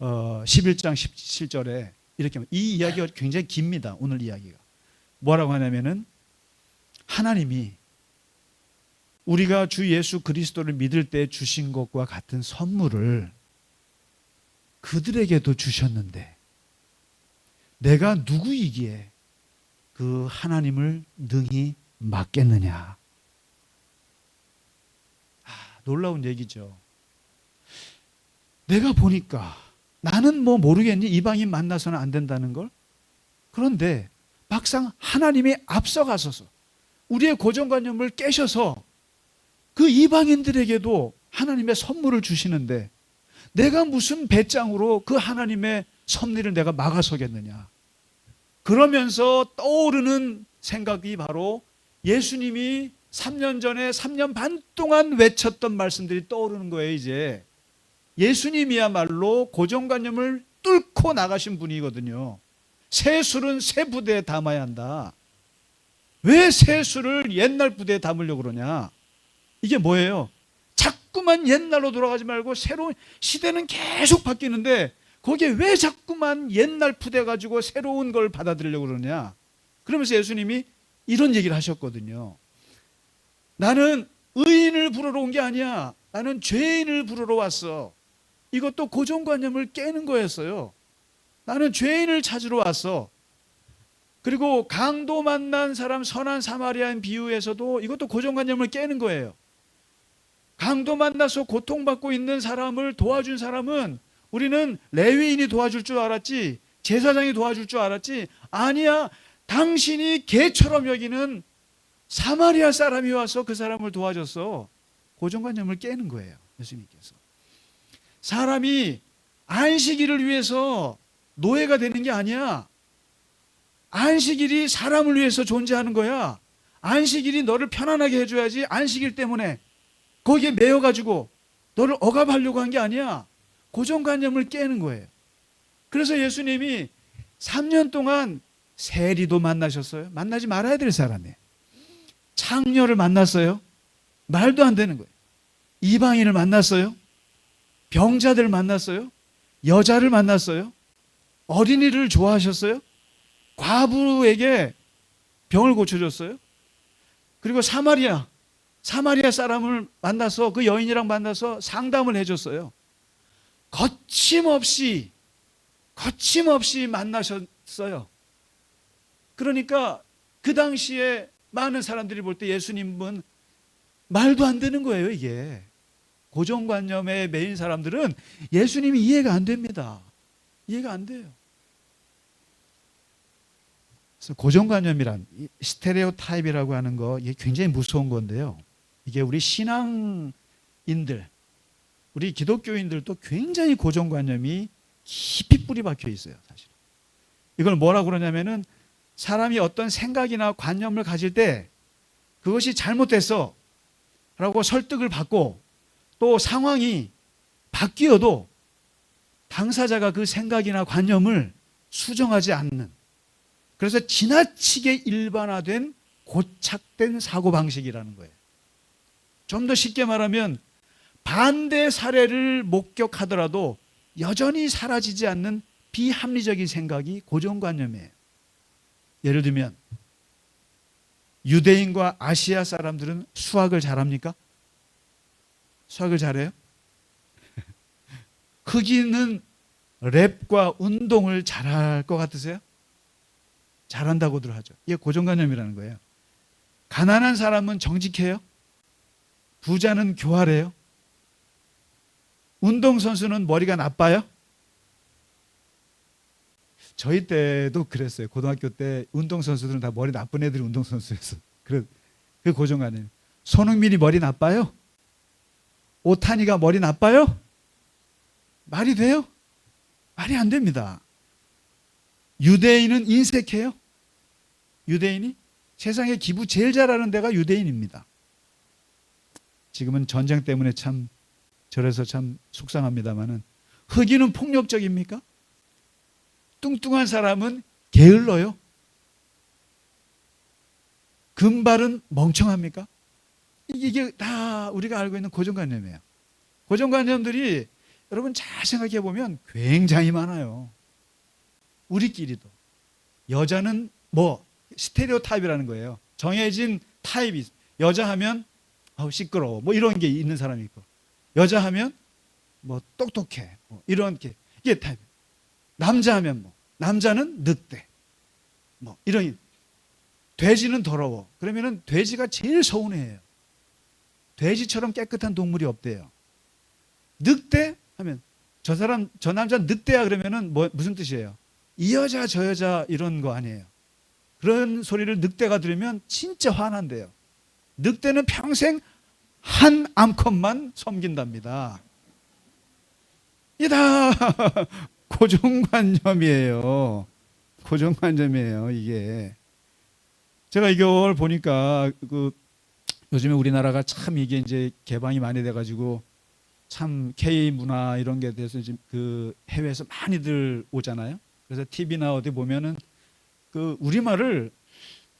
11장 17절에 이렇게, 이 이야기가 굉장히 깁니다. 오늘 이야기가 뭐라고 하냐면은, 하나님이 우리가 주 예수 그리스도를 믿을 때 주신 것과 같은 선물을 그들에게도 주셨는데 내가 누구이기에 그 하나님을 능히 막겠느냐. 놀라운 얘기죠. 내가 보니까 나는 모르겠니? 이방인 만나서는 안 된다는 걸. 그런데 막상 하나님이 앞서가셔서 우리의 고정관념을 깨셔서 그 이방인들에게도 하나님의 선물을 주시는데 내가 무슨 배짱으로 그 하나님의 섭리를 내가 막아서겠느냐. 그러면서 떠오르는 생각이 바로 예수님이 3년 전에 3년 반 동안 외쳤던 말씀들이 떠오르는 거예요. 이제 예수님이야말로 고정관념을 뚫고 나가신 분이거든요. 새 술은 새 부대에 담아야 한다. 왜 새 술을 옛날 부대에 담으려고 그러냐. 이게 뭐예요? 자꾸만 옛날로 돌아가지 말고 새로운 시대는 계속 바뀌는데 거기에 왜 자꾸만 옛날 푸대 가지고 새로운 걸 받아들이려고 그러냐. 그러면서 예수님이 이런 얘기를 하셨거든요. 나는 의인을 부르러 온 게 아니야. 나는 죄인을 부르러 왔어. 이것도 고정관념을 깨는 거였어요. 나는 죄인을 찾으러 왔어. 그리고 강도 만난 사람 선한 사마리아인 비유에서도 이것도 고정관념을 깨는 거예요. 강도 만나서 고통받고 있는 사람을 도와준 사람은 우리는 레위인이 도와줄 줄 알았지, 제사장이 도와줄 줄 알았지, 아니야, 당신이 개처럼 여기는 사마리아 사람이 와서 그 사람을 도와줬어. 고정관념을 깨는 거예요. 예수님께서. 사람이 안식일을 위해서 노예가 되는 게 아니야. 안식일이 사람을 위해서 존재하는 거야. 안식일이 너를 편안하게 해줘야지. 안식일 때문에 거기에 매여가지고 너를 억압하려고 한 게 아니야. 고정관념을 깨는 거예요. 그래서 예수님이 3년 동안 세리도 만나셨어요. 만나지 말아야 될 사람이에요. 창녀를 만났어요. 말도 안 되는 거예요. 이방인을 만났어요. 병자들 만났어요. 여자를 만났어요. 어린이를 좋아하셨어요. 과부에게 병을 고쳐줬어요. 그리고 사마리아 사람을 만나서 그 여인이랑 만나서 상담을 해줬어요. 거침없이 만나셨어요. 그러니까 그 당시에 많은 사람들이 볼 때 예수님은 말도 안 되는 거예요. 이게 고정관념에 매인 사람들은 예수님이 이해가 안 됩니다. 이해가 안 돼요. 그래서 고정관념이란 스테레오 타입이라고 하는 거, 이게 굉장히 무서운 건데요. 이게 우리 신앙인들, 우리 기독교인들도 굉장히 고정관념이 깊이 뿌리 박혀 있어요, 사실. 이걸 뭐라고 그러냐면은 사람이 어떤 생각이나 관념을 가질 때 그것이 잘못됐어 라고 설득을 받고 또 상황이 바뀌어도 당사자가 그 생각이나 관념을 수정하지 않는, 그래서 지나치게 일반화된 고착된 사고방식이라는 거예요. 좀 더 쉽게 말하면 반대 사례를 목격하더라도 여전히 사라지지 않는 비합리적인 생각이 고정관념이에요. 예를 들면 유대인과 아시아 사람들은 수학을 잘합니까? 수학을 잘해요? 흑인은 랩과 운동을 잘할 것 같으세요? 잘한다고들 하죠. 이게 고정관념이라는 거예요. 가난한 사람은 정직해요? 부자는 교활해요? 운동선수는 머리가 나빠요? 저희 때도 그랬어요. 고등학교 때 운동선수들은 다 머리 나쁜 애들이 운동선수였어. 그 고정관념. 손흥민이 머리 나빠요? 오타니가 머리 나빠요? 말이 돼요? 말이 안 됩니다. 유대인은 인색해요? 유대인이? 세상에 기부 제일 잘하는 데가 유대인입니다. 지금은 전쟁 때문에 참 저래서 참 속상합니다만은, 흑인은 폭력적입니까? 뚱뚱한 사람은 게을러요? 금발은 멍청합니까? 이게 다 우리가 알고 있는 고정관념이에요. 고정관념들이 여러분 잘 생각해 보면 굉장히 많아요. 우리끼리도. 여자는 뭐 스테레오 타입이라는 거예요. 정해진 타입이 있어요. 여자 하면 시끄러워 뭐 이런 게 있는 사람이 있고, 여자 하면 뭐 똑똑해 뭐 이런 게, 이게 타입. 남자 하면 뭐 남자는 늑대 뭐 이런. 돼지는 더러워 그러면은 돼지가 제일 서운해해요. 돼지처럼 깨끗한 동물이 없대요. 늑대 하면 저 사람 저 남자 늑대야 그러면은 뭐 무슨 뜻이에요? 이 여자 저 여자 이런 거 아니에요. 그런 소리를 늑대가 들으면 진짜 화난대요. 늑대는 평생 한 암컷만 섬긴답니다. 이게 다 고정관념이에요. 고정관념이에요, 이게. 제가 이걸 보니까 요즘에 우리나라가 참 이게 이제 개방이 많이 돼가지고 참 K 문화 이런 게 대해서 지금 해외에서 많이들 오잖아요. 그래서 TV나 어디 보면은 우리말을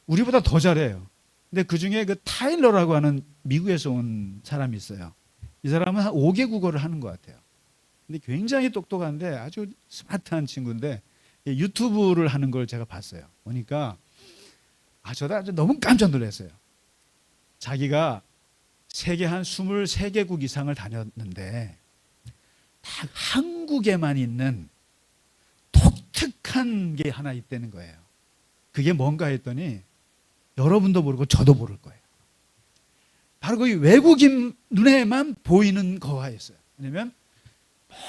우리보다 더 잘해요. 근데 그 중에 타일러라고 하는 미국에서 온 사람이 있어요. 이 사람은 한 5개 국어를 하는 것 같아요. 근데 굉장히 똑똑한데 아주 스마트한 친구인데 유튜브를 하는 걸 제가 봤어요. 보니까 저도 아주 너무 깜짝 놀랐어요. 자기가 세계 한 23개국 이상을 다녔는데 딱 한국에만 있는 독특한 게 하나 있다는 거예요. 그게 뭔가 했더니 여러분도 모르고 저도 모를 거예요. 바로 그 외국인 눈에만 보이는 거화였어요. 왜냐하면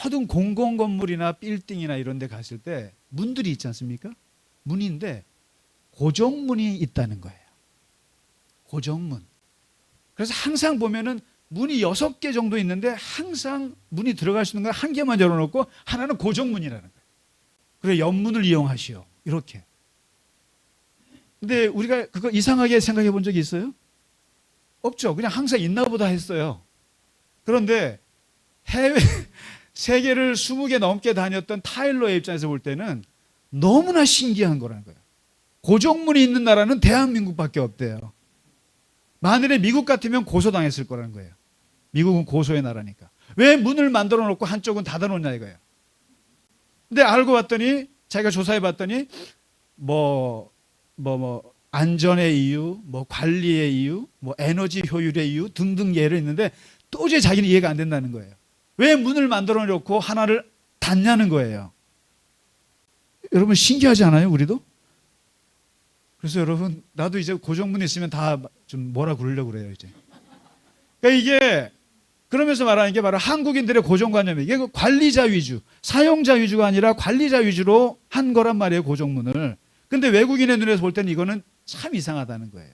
모든 공공건물이나 빌딩이나 이런 데 갔을 때 문들이 있지 않습니까? 문인데 고정문이 있다는 거예요. 고정문. 그래서 항상 보면은 문이 6개 정도 있는데 항상 문이 들어갈 수 있는 건 한 개만 열어놓고 하나는 고정문이라는 거예요. 그래 옆문을 이용하시오. 이렇게. 근데 우리가 그거 이상하게 생각해 본 적이 있어요? 없죠. 그냥 항상 있나 보다 했어요. 그런데 해외 세계를 20개 넘게 다녔던 타일러의 입장에서 볼 때는 너무나 신기한 거라는 거예요. 고정문이 있는 나라는 대한민국밖에 없대요. 만일에 미국 같으면 고소당했을 거라는 거예요. 미국은 고소의 나라니까. 왜 문을 만들어 놓고 한쪽은 닫아 놓냐 이거예요. 근데 알고 봤더니 자기가 조사해 봤더니 안전의 이유, 관리의 이유, 에너지 효율의 이유 등등 예를 있는데 도저히 자기는 이해가 안 된다는 거예요. 왜 문을 만들어 놓고 하나를 닫냐는 거예요. 여러분 신기하지 않아요, 우리도? 그래서 여러분 나도 이제 고정문 있으면 다 좀 뭐라 그러려고 그래요, 이제. 그러니까 이게 그러면서 말하는 게 바로 한국인들의 고정관념이에요. 이게 관리자 위주, 사용자 위주가 아니라 관리자 위주로 한 거란 말이에요, 고정문을. 근데 외국인의 눈에서 볼 때는 이거는 참 이상하다는 거예요.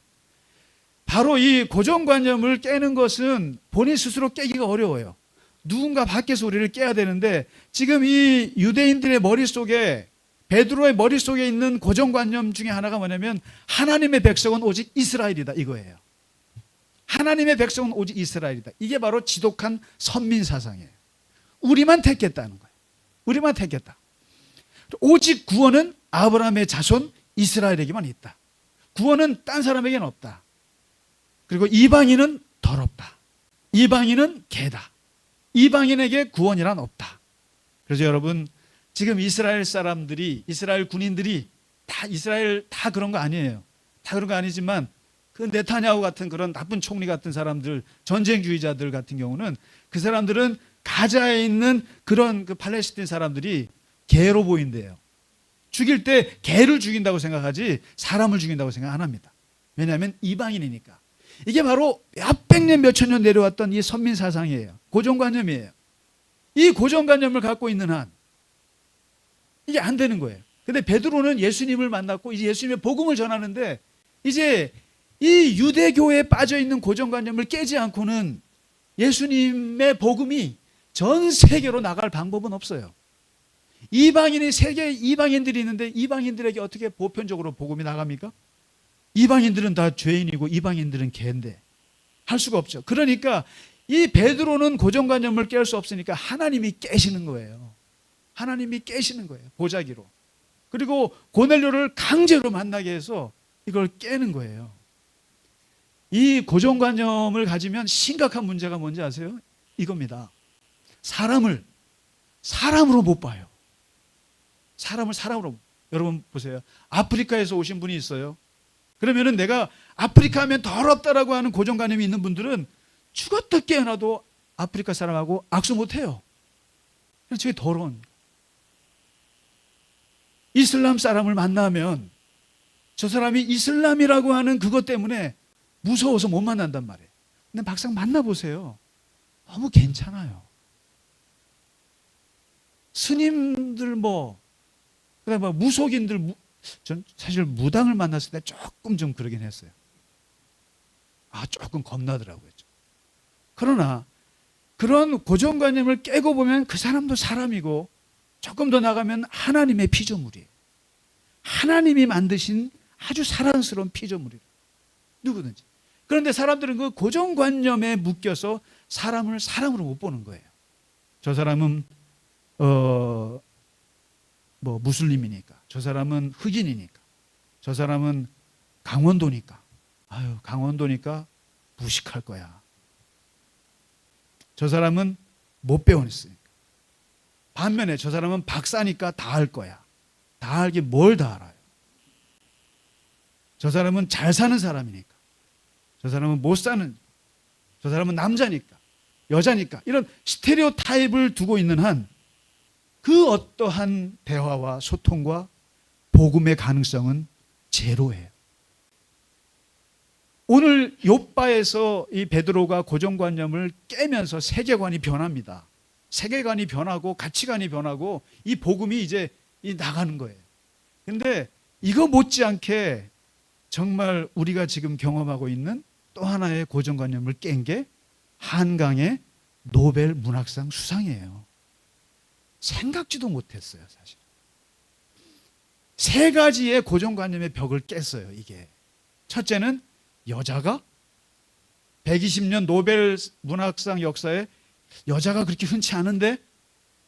바로 이 고정관념을 깨는 것은 본인 스스로 깨기가 어려워요. 누군가 밖에서 우리를 깨야 되는데, 지금 이 유대인들의 머릿속에, 베드로의 머릿속에 있는 고정관념 중에 하나가 뭐냐면 하나님의 백성은 오직 이스라엘이다, 이거예요. 하나님의 백성은 오직 이스라엘이다. 이게 바로 지독한 선민 사상이에요. 우리만 택했다는 거예요. 우리만 택했다. 오직 구원은 아브라함의 자손 이스라엘에게만 있다. 구원은 딴 사람에게는 없다. 그리고 이방인은 더럽다. 이방인은 개다. 이방인에게 구원이란 없다. 그래서 여러분, 지금 이스라엘 사람들이, 이스라엘 군인들이 다 이스라엘 다 그런 거 아니에요. 다 그런 거 아니지만 그 네타냐후 같은 그런 나쁜 총리 같은 사람들, 전쟁주의자들 같은 경우는 그 사람들은 가자에 있는 그런 그 팔레스틴 사람들이 개로 보인대요. 죽일 때 개를 죽인다고 생각하지 사람을 죽인다고 생각 안 합니다. 왜냐하면 이방인이니까. 이게 바로 몇백 년, 몇천 년 내려왔던 이 선민 사상이에요. 고정관념이에요. 이 고정관념을 갖고 있는 한 이게 안 되는 거예요. 근데 베드로는 예수님을 만났고 이제 예수님의 복음을 전하는데, 이제 이 유대교에 빠져 있는 고정관념을 깨지 않고는 예수님의 복음이 전 세계로 나갈 방법은 없어요. 이방인이 세계 이방인들이 있는데 이방인들에게 어떻게 보편적으로 복음이 나갑니까? 이방인들은 다 죄인이고 이방인들은 개인데 할 수가 없죠. 그러니까 이 베드로는 고정관념을 깰 수 없으니까 하나님이 깨시는 거예요. 하나님이 깨시는 거예요, 보자기로. 그리고 고넬료를 강제로 만나게 해서 이걸 깨는 거예요. 이 고정관념을 가지면 심각한 문제가 뭔지 아세요? 이겁니다. 사람을 사람으로 못 봐요. 사람을 사람으로. 여러분 보세요. 아프리카에서 오신 분이 있어요. 그러면은 내가 아프리카 하면 더럽다라고 하는 고정관념이 있는 분들은 죽었다 깨어나도 아프리카 사람하고 악수 못 해요. 저게 더러운. 이슬람 사람을 만나면 저 사람이 이슬람이라고 하는 그것 때문에 무서워서 못 만난단 말이에요. 근데 막상 만나보세요. 너무 괜찮아요. 스님들 그다음에 무속인들, 전 사실 무당을 만났을 때 조금 좀 그러긴 했어요. 조금 겁나더라고요. 그러나 그런 고정관념을 깨고 보면 그 사람도 사람이고, 조금 더 나가면 하나님의 피조물이에요. 하나님이 만드신 아주 사랑스러운 피조물이에요. 누구든지. 그런데 사람들은 그 고정관념에 묶여서 사람을 사람으로 못 보는 거예요. 저 사람은 무슬림이니까, 저 사람은 흑인이니까, 저 사람은 강원도니까, 강원도니까 무식할 거야. 저 사람은 못 배웠으니까. 반면에 저 사람은 박사니까 다 알 거야. 다 알게 뭘 다 알아요. 저 사람은 잘 사는 사람이니까, 저 사람은 못 사는, 저 사람은 남자니까, 여자니까, 이런 스테레오타입을 두고 있는 한 그 어떠한 대화와 소통과 복음의 가능성은 제로예요. 오늘 욥바에서 이 베드로가 고정관념을 깨면서 세계관이 변합니다. 세계관이 변하고 가치관이 변하고 이 복음이 이제 나가는 거예요. 그런데 이거 못지않게 정말 우리가 지금 경험하고 있는 또 하나의 고정관념을 깬 게 한강의 노벨 문학상 수상이에요. 생각지도 못했어요, 사실. 세 가지의 고정관념의 벽을 깼어요, 이게. 첫째는 여자가 120년 노벨 문학상 역사에 여자가 그렇게 흔치 않은데,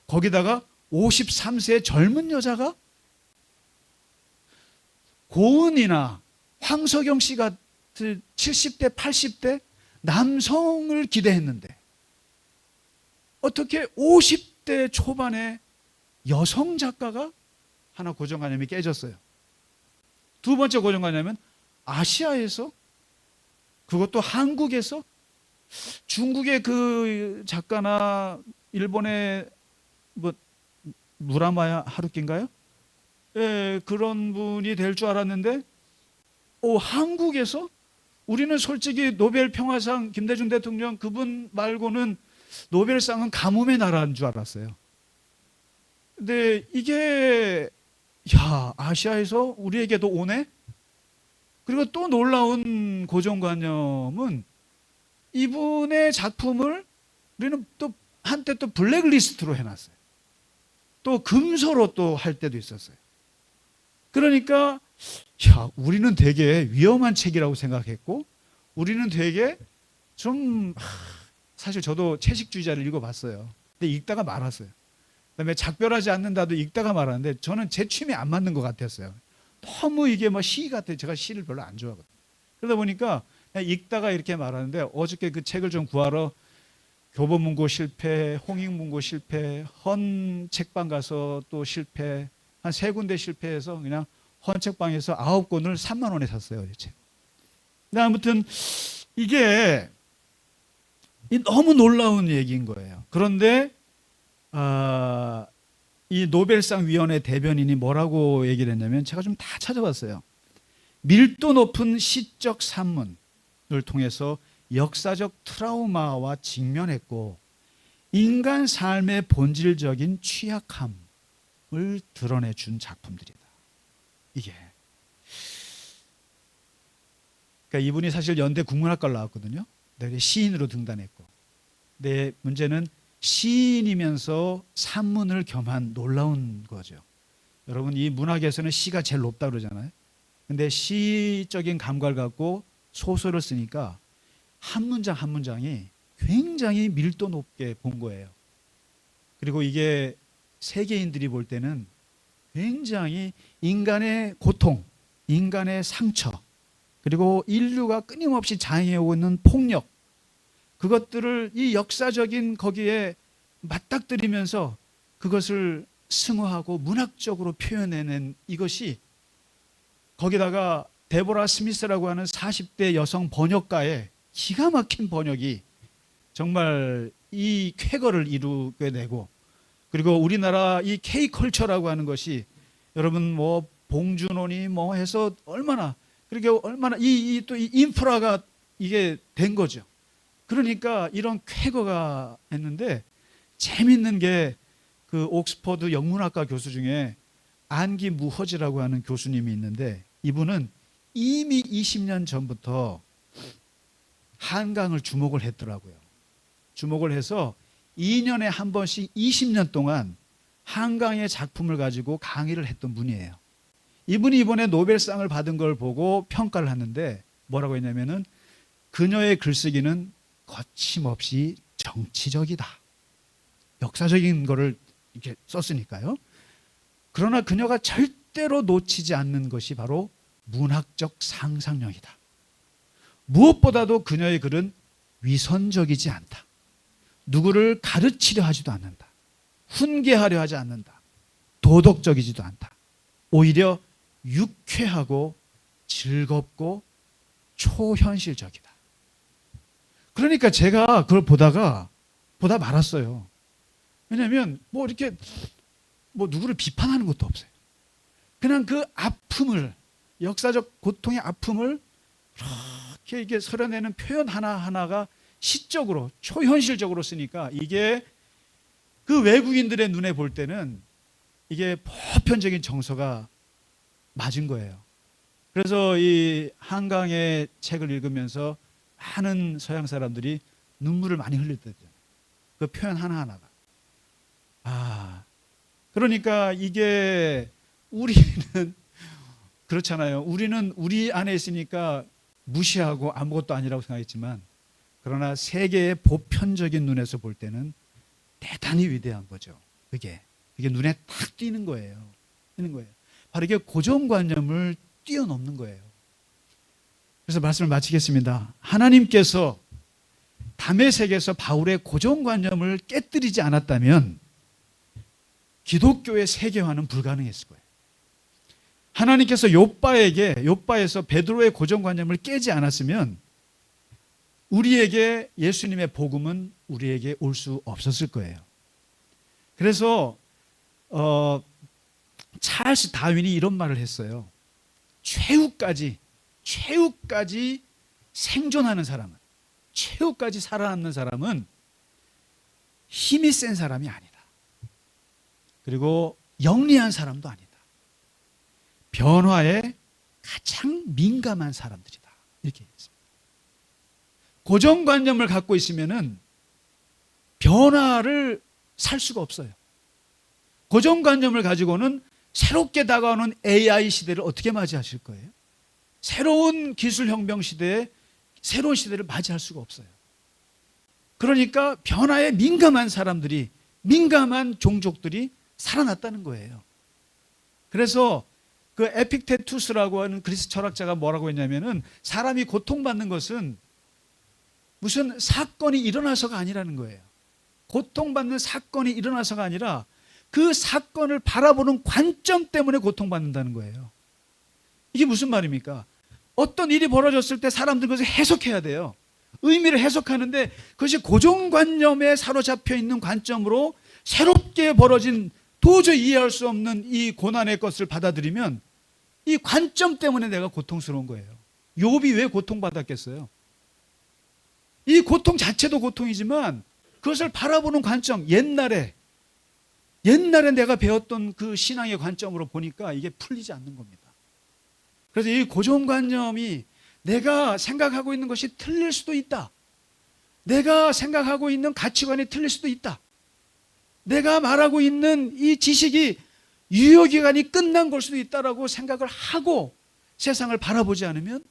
거기다가 53세의 젊은 여자가, 고은이나 황석영 씨 같은 70대, 80대 남성을 기대했는데 어떻게 50대 초반의 여성 작가가 하나 고정관념이 깨졌어요. 두 번째 고정관념은 아시아에서, 그것도 한국에서, 중국의 그 작가나 일본의 무라마야 하루키인가요? 그런 분이 될 줄 알았는데 한국에서 우리는 솔직히 노벨 평화상 김대중 대통령 그분 말고는 노벨상은 가뭄의 나라인 줄 알았어요. 근데 이게 야, 아시아에서 우리에게도 오네? 그리고 또 놀라운 고정관념은 이분의 작품을 우리는 또 한때 또 블랙리스트로 해놨어요. 또 금서로 또 할 때도 있었어요. 그러니까 야, 우리는 되게 위험한 책이라고 생각했고, 우리는 되게 좀 사실 저도 채식주의자를 읽어봤어요. 근데 읽다가 말았어요. 그다음에 작별하지 않는다도 읽다가 말았는데 저는 제 취미에 안 맞는 것 같았어요. 너무 이게 뭐 시 같아요. 제가 시를 별로 안 좋아하거든요. 그러다 보니까 그냥 읽다가 이렇게 말하는데, 어저께 그 책을 좀 구하러 교보문고 실패, 홍익문고 실패, 헌 책방 가서 또 실패, 한 3군데 실패해서 그냥 헌 책방에서 9권을 3만 원에 샀어요. 이 책. 근데 아무튼 이게 너무 놀라운 얘기인 거예요. 그런데 이 노벨상 위원회 대변인이 뭐라고 얘기를 했냐면, 제가 좀 다 찾아봤어요. 밀도 높은 시적 산문을 통해서 역사적 트라우마와 직면했고 인간 삶의 본질적인 취약함을 드러내준 작품들이다. 이게 그러니까 이분이 사실 연대 국문학과를 나왔거든요. 근데 시인으로 등단했고, 근데 문제는 시인이면서 산문을 겸한 놀라운 거죠. 여러분, 이 문학에서는 시가 제일 높다 그러잖아요. 근데 시적인 감각을 갖고 소설을 쓰니까 한 문장 한 문장이 굉장히 밀도 높게 본 거예요. 그리고 이게 세계인들이 볼 때는 굉장히 인간의 고통, 인간의 상처, 그리고 인류가 끊임없이 자행해오고 있는 폭력, 그것들을 이 역사적인 거기에 맞닥뜨리면서 그것을 승화하고 문학적으로 표현해낸 이것이, 거기다가 데보라 스미스라고 하는 40대 여성 번역가의 기가 막힌 번역이 정말 이 쾌거를 이루게 되고, 그리고 우리나라 이 K컬처라고 하는 것이 여러분 뭐 봉준호니 뭐 해서 얼마나, 그리고 얼마나 이 인프라가 이게 된 거죠. 그러니까 이런 쾌거가 했는데, 재밌는 게 그 옥스퍼드 영문학과 교수 중에 안기 무허지라고 하는 교수님이 있는데, 이분은 이미 20년 전부터 한강을 주목을 했더라고요. 주목을 해서 2년에 한 번씩 20년 동안 한강의 작품을 가지고 강의를 했던 분이에요. 이분이 이번에 노벨상을 받은 걸 보고 평가를 하는데 뭐라고 했냐면은, 그녀의 글쓰기는 거침없이 정치적이다. 역사적인 거를 이렇게 썼으니까요. 그러나 그녀가 절대로 놓치지 않는 것이 바로 문학적 상상력이다. 무엇보다도 그녀의 글은 위선적이지 않다. 누구를 가르치려 하지도 않는다. 훈계하려 하지 않는다. 도덕적이지도 않다. 오히려 유쾌하고 즐겁고 초현실적이다. 그러니까 제가 그걸 보다 말았어요. 왜냐하면 뭐 이렇게 뭐 누구를 비판하는 것도 없어요. 그냥 그 아픔을, 역사적 고통의 아픔을 이렇게 서려내는 표현 하나하나가 시적으로 초현실적으로 쓰니까, 이게 그 외국인들의 눈에 볼 때는 이게 보편적인 정서가 맞은 거예요. 그래서 이 한강의 책을 읽으면서 많은 서양 사람들이 눈물을 많이 흘렸대요. 그 표현 하나하나가. 그러니까 이게 우리는 그렇잖아요. 우리는 우리 안에 있으니까 무시하고 아무것도 아니라고 생각했지만, 그러나 세계의 보편적인 눈에서 볼 때는 대단히 위대한 거죠. 그게 눈에 탁 띄는 거예요. 바로 이게 고정관념을 뛰어넘는 거예요. 그래서 말씀을 마치겠습니다. 하나님께서 다메섹에서 바울의 고정관념을 깨뜨리지 않았다면 기독교의 세계화는 불가능했을 거예요. 하나님께서 요바에서 베드로의 고정관념을 깨지 않았으면 우리에게 예수님의 복음은 우리에게 올 수 없었을 거예요. 그래서 찰스 다윈이 이런 말을 했어요. 최후까지 생존하는 사람은, 최후까지 살아남는 사람은 힘이 센 사람이 아니다. 그리고 영리한 사람도 아니다. 변화에 가장 민감한 사람들이다. 이렇게 했습니다. 고정관념을 갖고 있으면은 변화를 살 수가 없어요. 고정관념을 가지고는 새롭게 다가오는 AI 시대를 어떻게 맞이하실 거예요? 새로운 기술혁명 시대에 새로운 시대를 맞이할 수가 없어요. 그러니까 변화에 민감한 사람들이, 민감한 종족들이 살아났다는 거예요. 그래서 그 에픽테투스라고 하는 그리스 철학자가 뭐라고 했냐면은 사람이 고통받는 것은 무슨 사건이 일어나서가 아니라는 거예요. 고통받는 사건이 일어나서가 아니라 그 사건을 바라보는 관점 때문에 고통받는다는 거예요. 이게 무슨 말입니까? 어떤 일이 벌어졌을 때 사람들은 그것을 해석해야 돼요. 의미를 해석하는데 그것이 고정관념에 사로잡혀 있는 관점으로 새롭게 벌어진 도저히 이해할 수 없는 이 고난의 것을 받아들이면 이 관점 때문에 내가 고통스러운 거예요. 욥이 왜 고통받았겠어요? 이 고통 자체도 고통이지만 그것을 바라보는 관점, 옛날에 내가 배웠던 그 신앙의 관점으로 보니까 이게 풀리지 않는 겁니다. 그래서 이 고정관념이 내가 생각하고 있는 것이 틀릴 수도 있다. 내가 생각하고 있는 가치관이 틀릴 수도 있다. 내가 말하고 있는 이 지식이 유효기간이 끝난 걸 수도 있다라고 생각을 하고 세상을 바라보지 않으면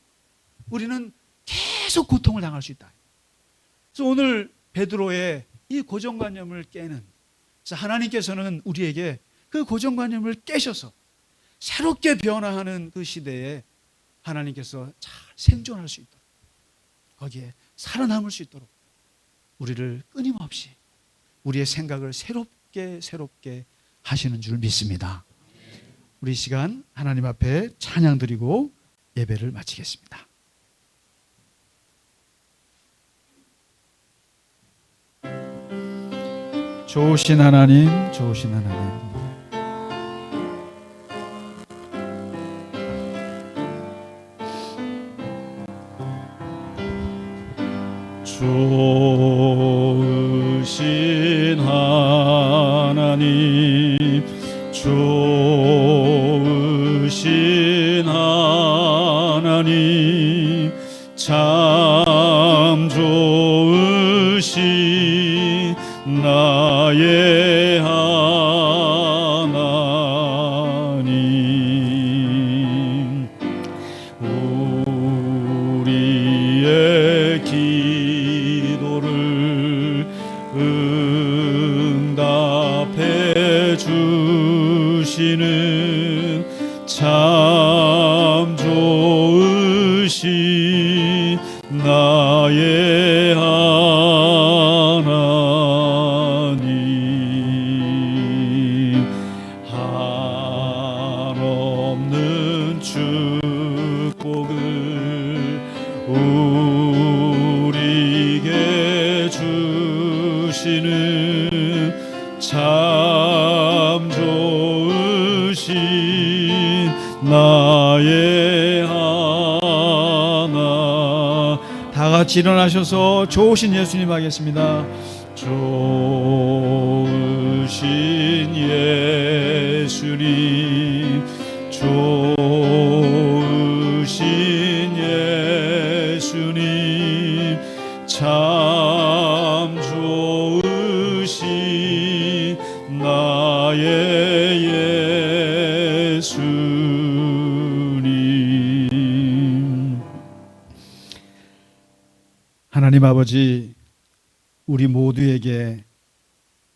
우리는 계속 고통을 당할 수 있다. 그래서 오늘 베드로의 이 고정관념을 깨는, 그래서 하나님께서는 우리에게 그 고정관념을 깨셔서 새롭게 변화하는 그 시대에 하나님께서 잘 생존할 수 있도록, 거기에 살아남을 수 있도록 우리를 끊임없이 우리의 생각을 새롭게 하시는 줄 믿습니다. 우리 시간 하나님 앞에 찬양 드리고 예배를 마치겠습니다. 좋으신 하나님, 좋으신 하나님, 좋으신 하나님, 좋으신 하나님, 참 좋으신 나의 하나님, 우리의 기도를 응답해 주시는 참 좋으신 나의 하나님, 한없는 축복을 우리에게 주시는 참 좋으신 나의 하나. 다 같이 일어나셔서 좋으신 예수님 하겠습니다. 좋으신 예수님, 좋으신 예수님, 참 좋으신 나의 예수님. 하나님 아버지, 우리 모두에게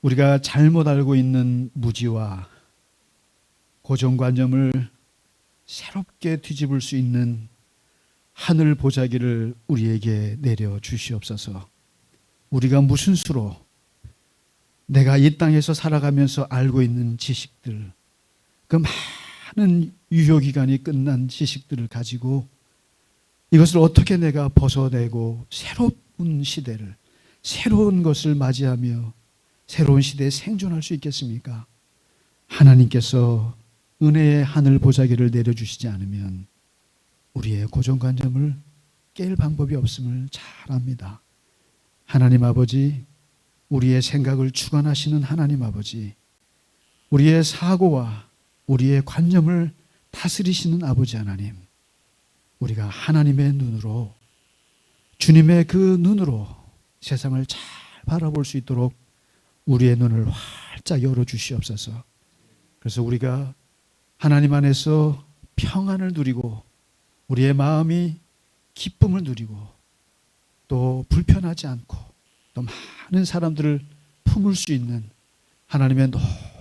우리가 잘못 알고 있는 무지와 고정관념을 새롭게 뒤집을 수 있는 하늘 보자기를 우리에게 내려 주시옵소서. 우리가 무슨 수로 내가 이 땅에서 살아가면서 알고 있는 지식들, 그 많은 유효기간이 끝난 지식들을 가지고 이것을 어떻게 내가 벗어내고 새로운 시대를, 새로운 것을 맞이하며 새로운 시대에 생존할 수 있겠습니까? 하나님께서 은혜의 하늘 보자기를 내려주시지 않으면 우리의 고정관념을 깰 방법이 없음을 잘 압니다. 하나님 아버지, 우리의 생각을 주관하시는 하나님 아버지, 우리의 사고와 우리의 관념을 다스리시는 아버지 하나님, 우리가 하나님의 눈으로, 주님의 그 눈으로 세상을 잘 바라볼 수 있도록 우리의 눈을 활짝 열어주시옵소서. 그래서 우리가 하나님 안에서 평안을 누리고 우리의 마음이 기쁨을 누리고 또 불편하지 않고 또 많은 사람들을 품을 수 있는 하나님의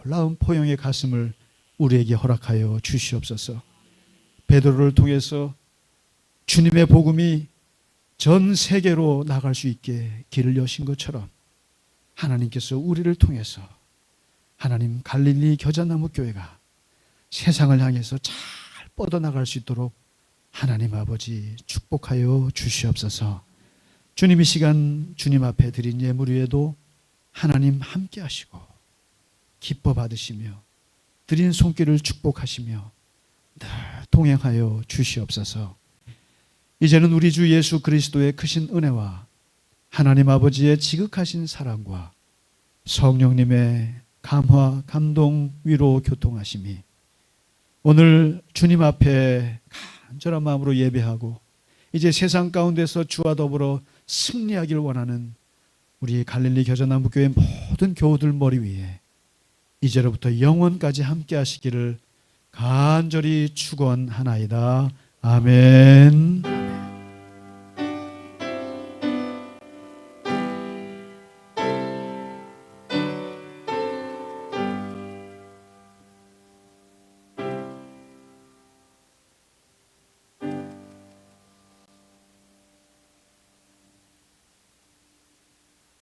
놀라운 포용의 가슴을 우리에게 허락하여 주시옵소서. 베드로를 통해서 주님의 복음이 전 세계로 나갈 수 있게 길을 여신 것처럼 하나님께서 우리를 통해서 하나님 갈릴리 겨자나무 교회가 세상을 향해서 잘 뻗어나갈 수 있도록 하나님 아버지 축복하여 주시옵소서. 주님, 이 시간 주님 앞에 드린 예물 위에도 하나님 함께 하시고 기뻐 받으시며 드린 손길을 축복하시며 늘 동행하여 주시옵소서. 이제는 우리 주 예수 그리스도의 크신 은혜와 하나님 아버지의 지극하신 사랑과 성령님의 감화, 감동, 위로, 교통하심이 오늘 주님 앞에 간절한 마음으로 예배하고 이제 세상 가운데서 주와 더불어 승리하기를 원하는 우리 갈릴리 겨자나무 교회 모든 교우들 머리 위에 이제로부터 영원까지 함께 하시기를 간절히 축원하나이다. 아멘.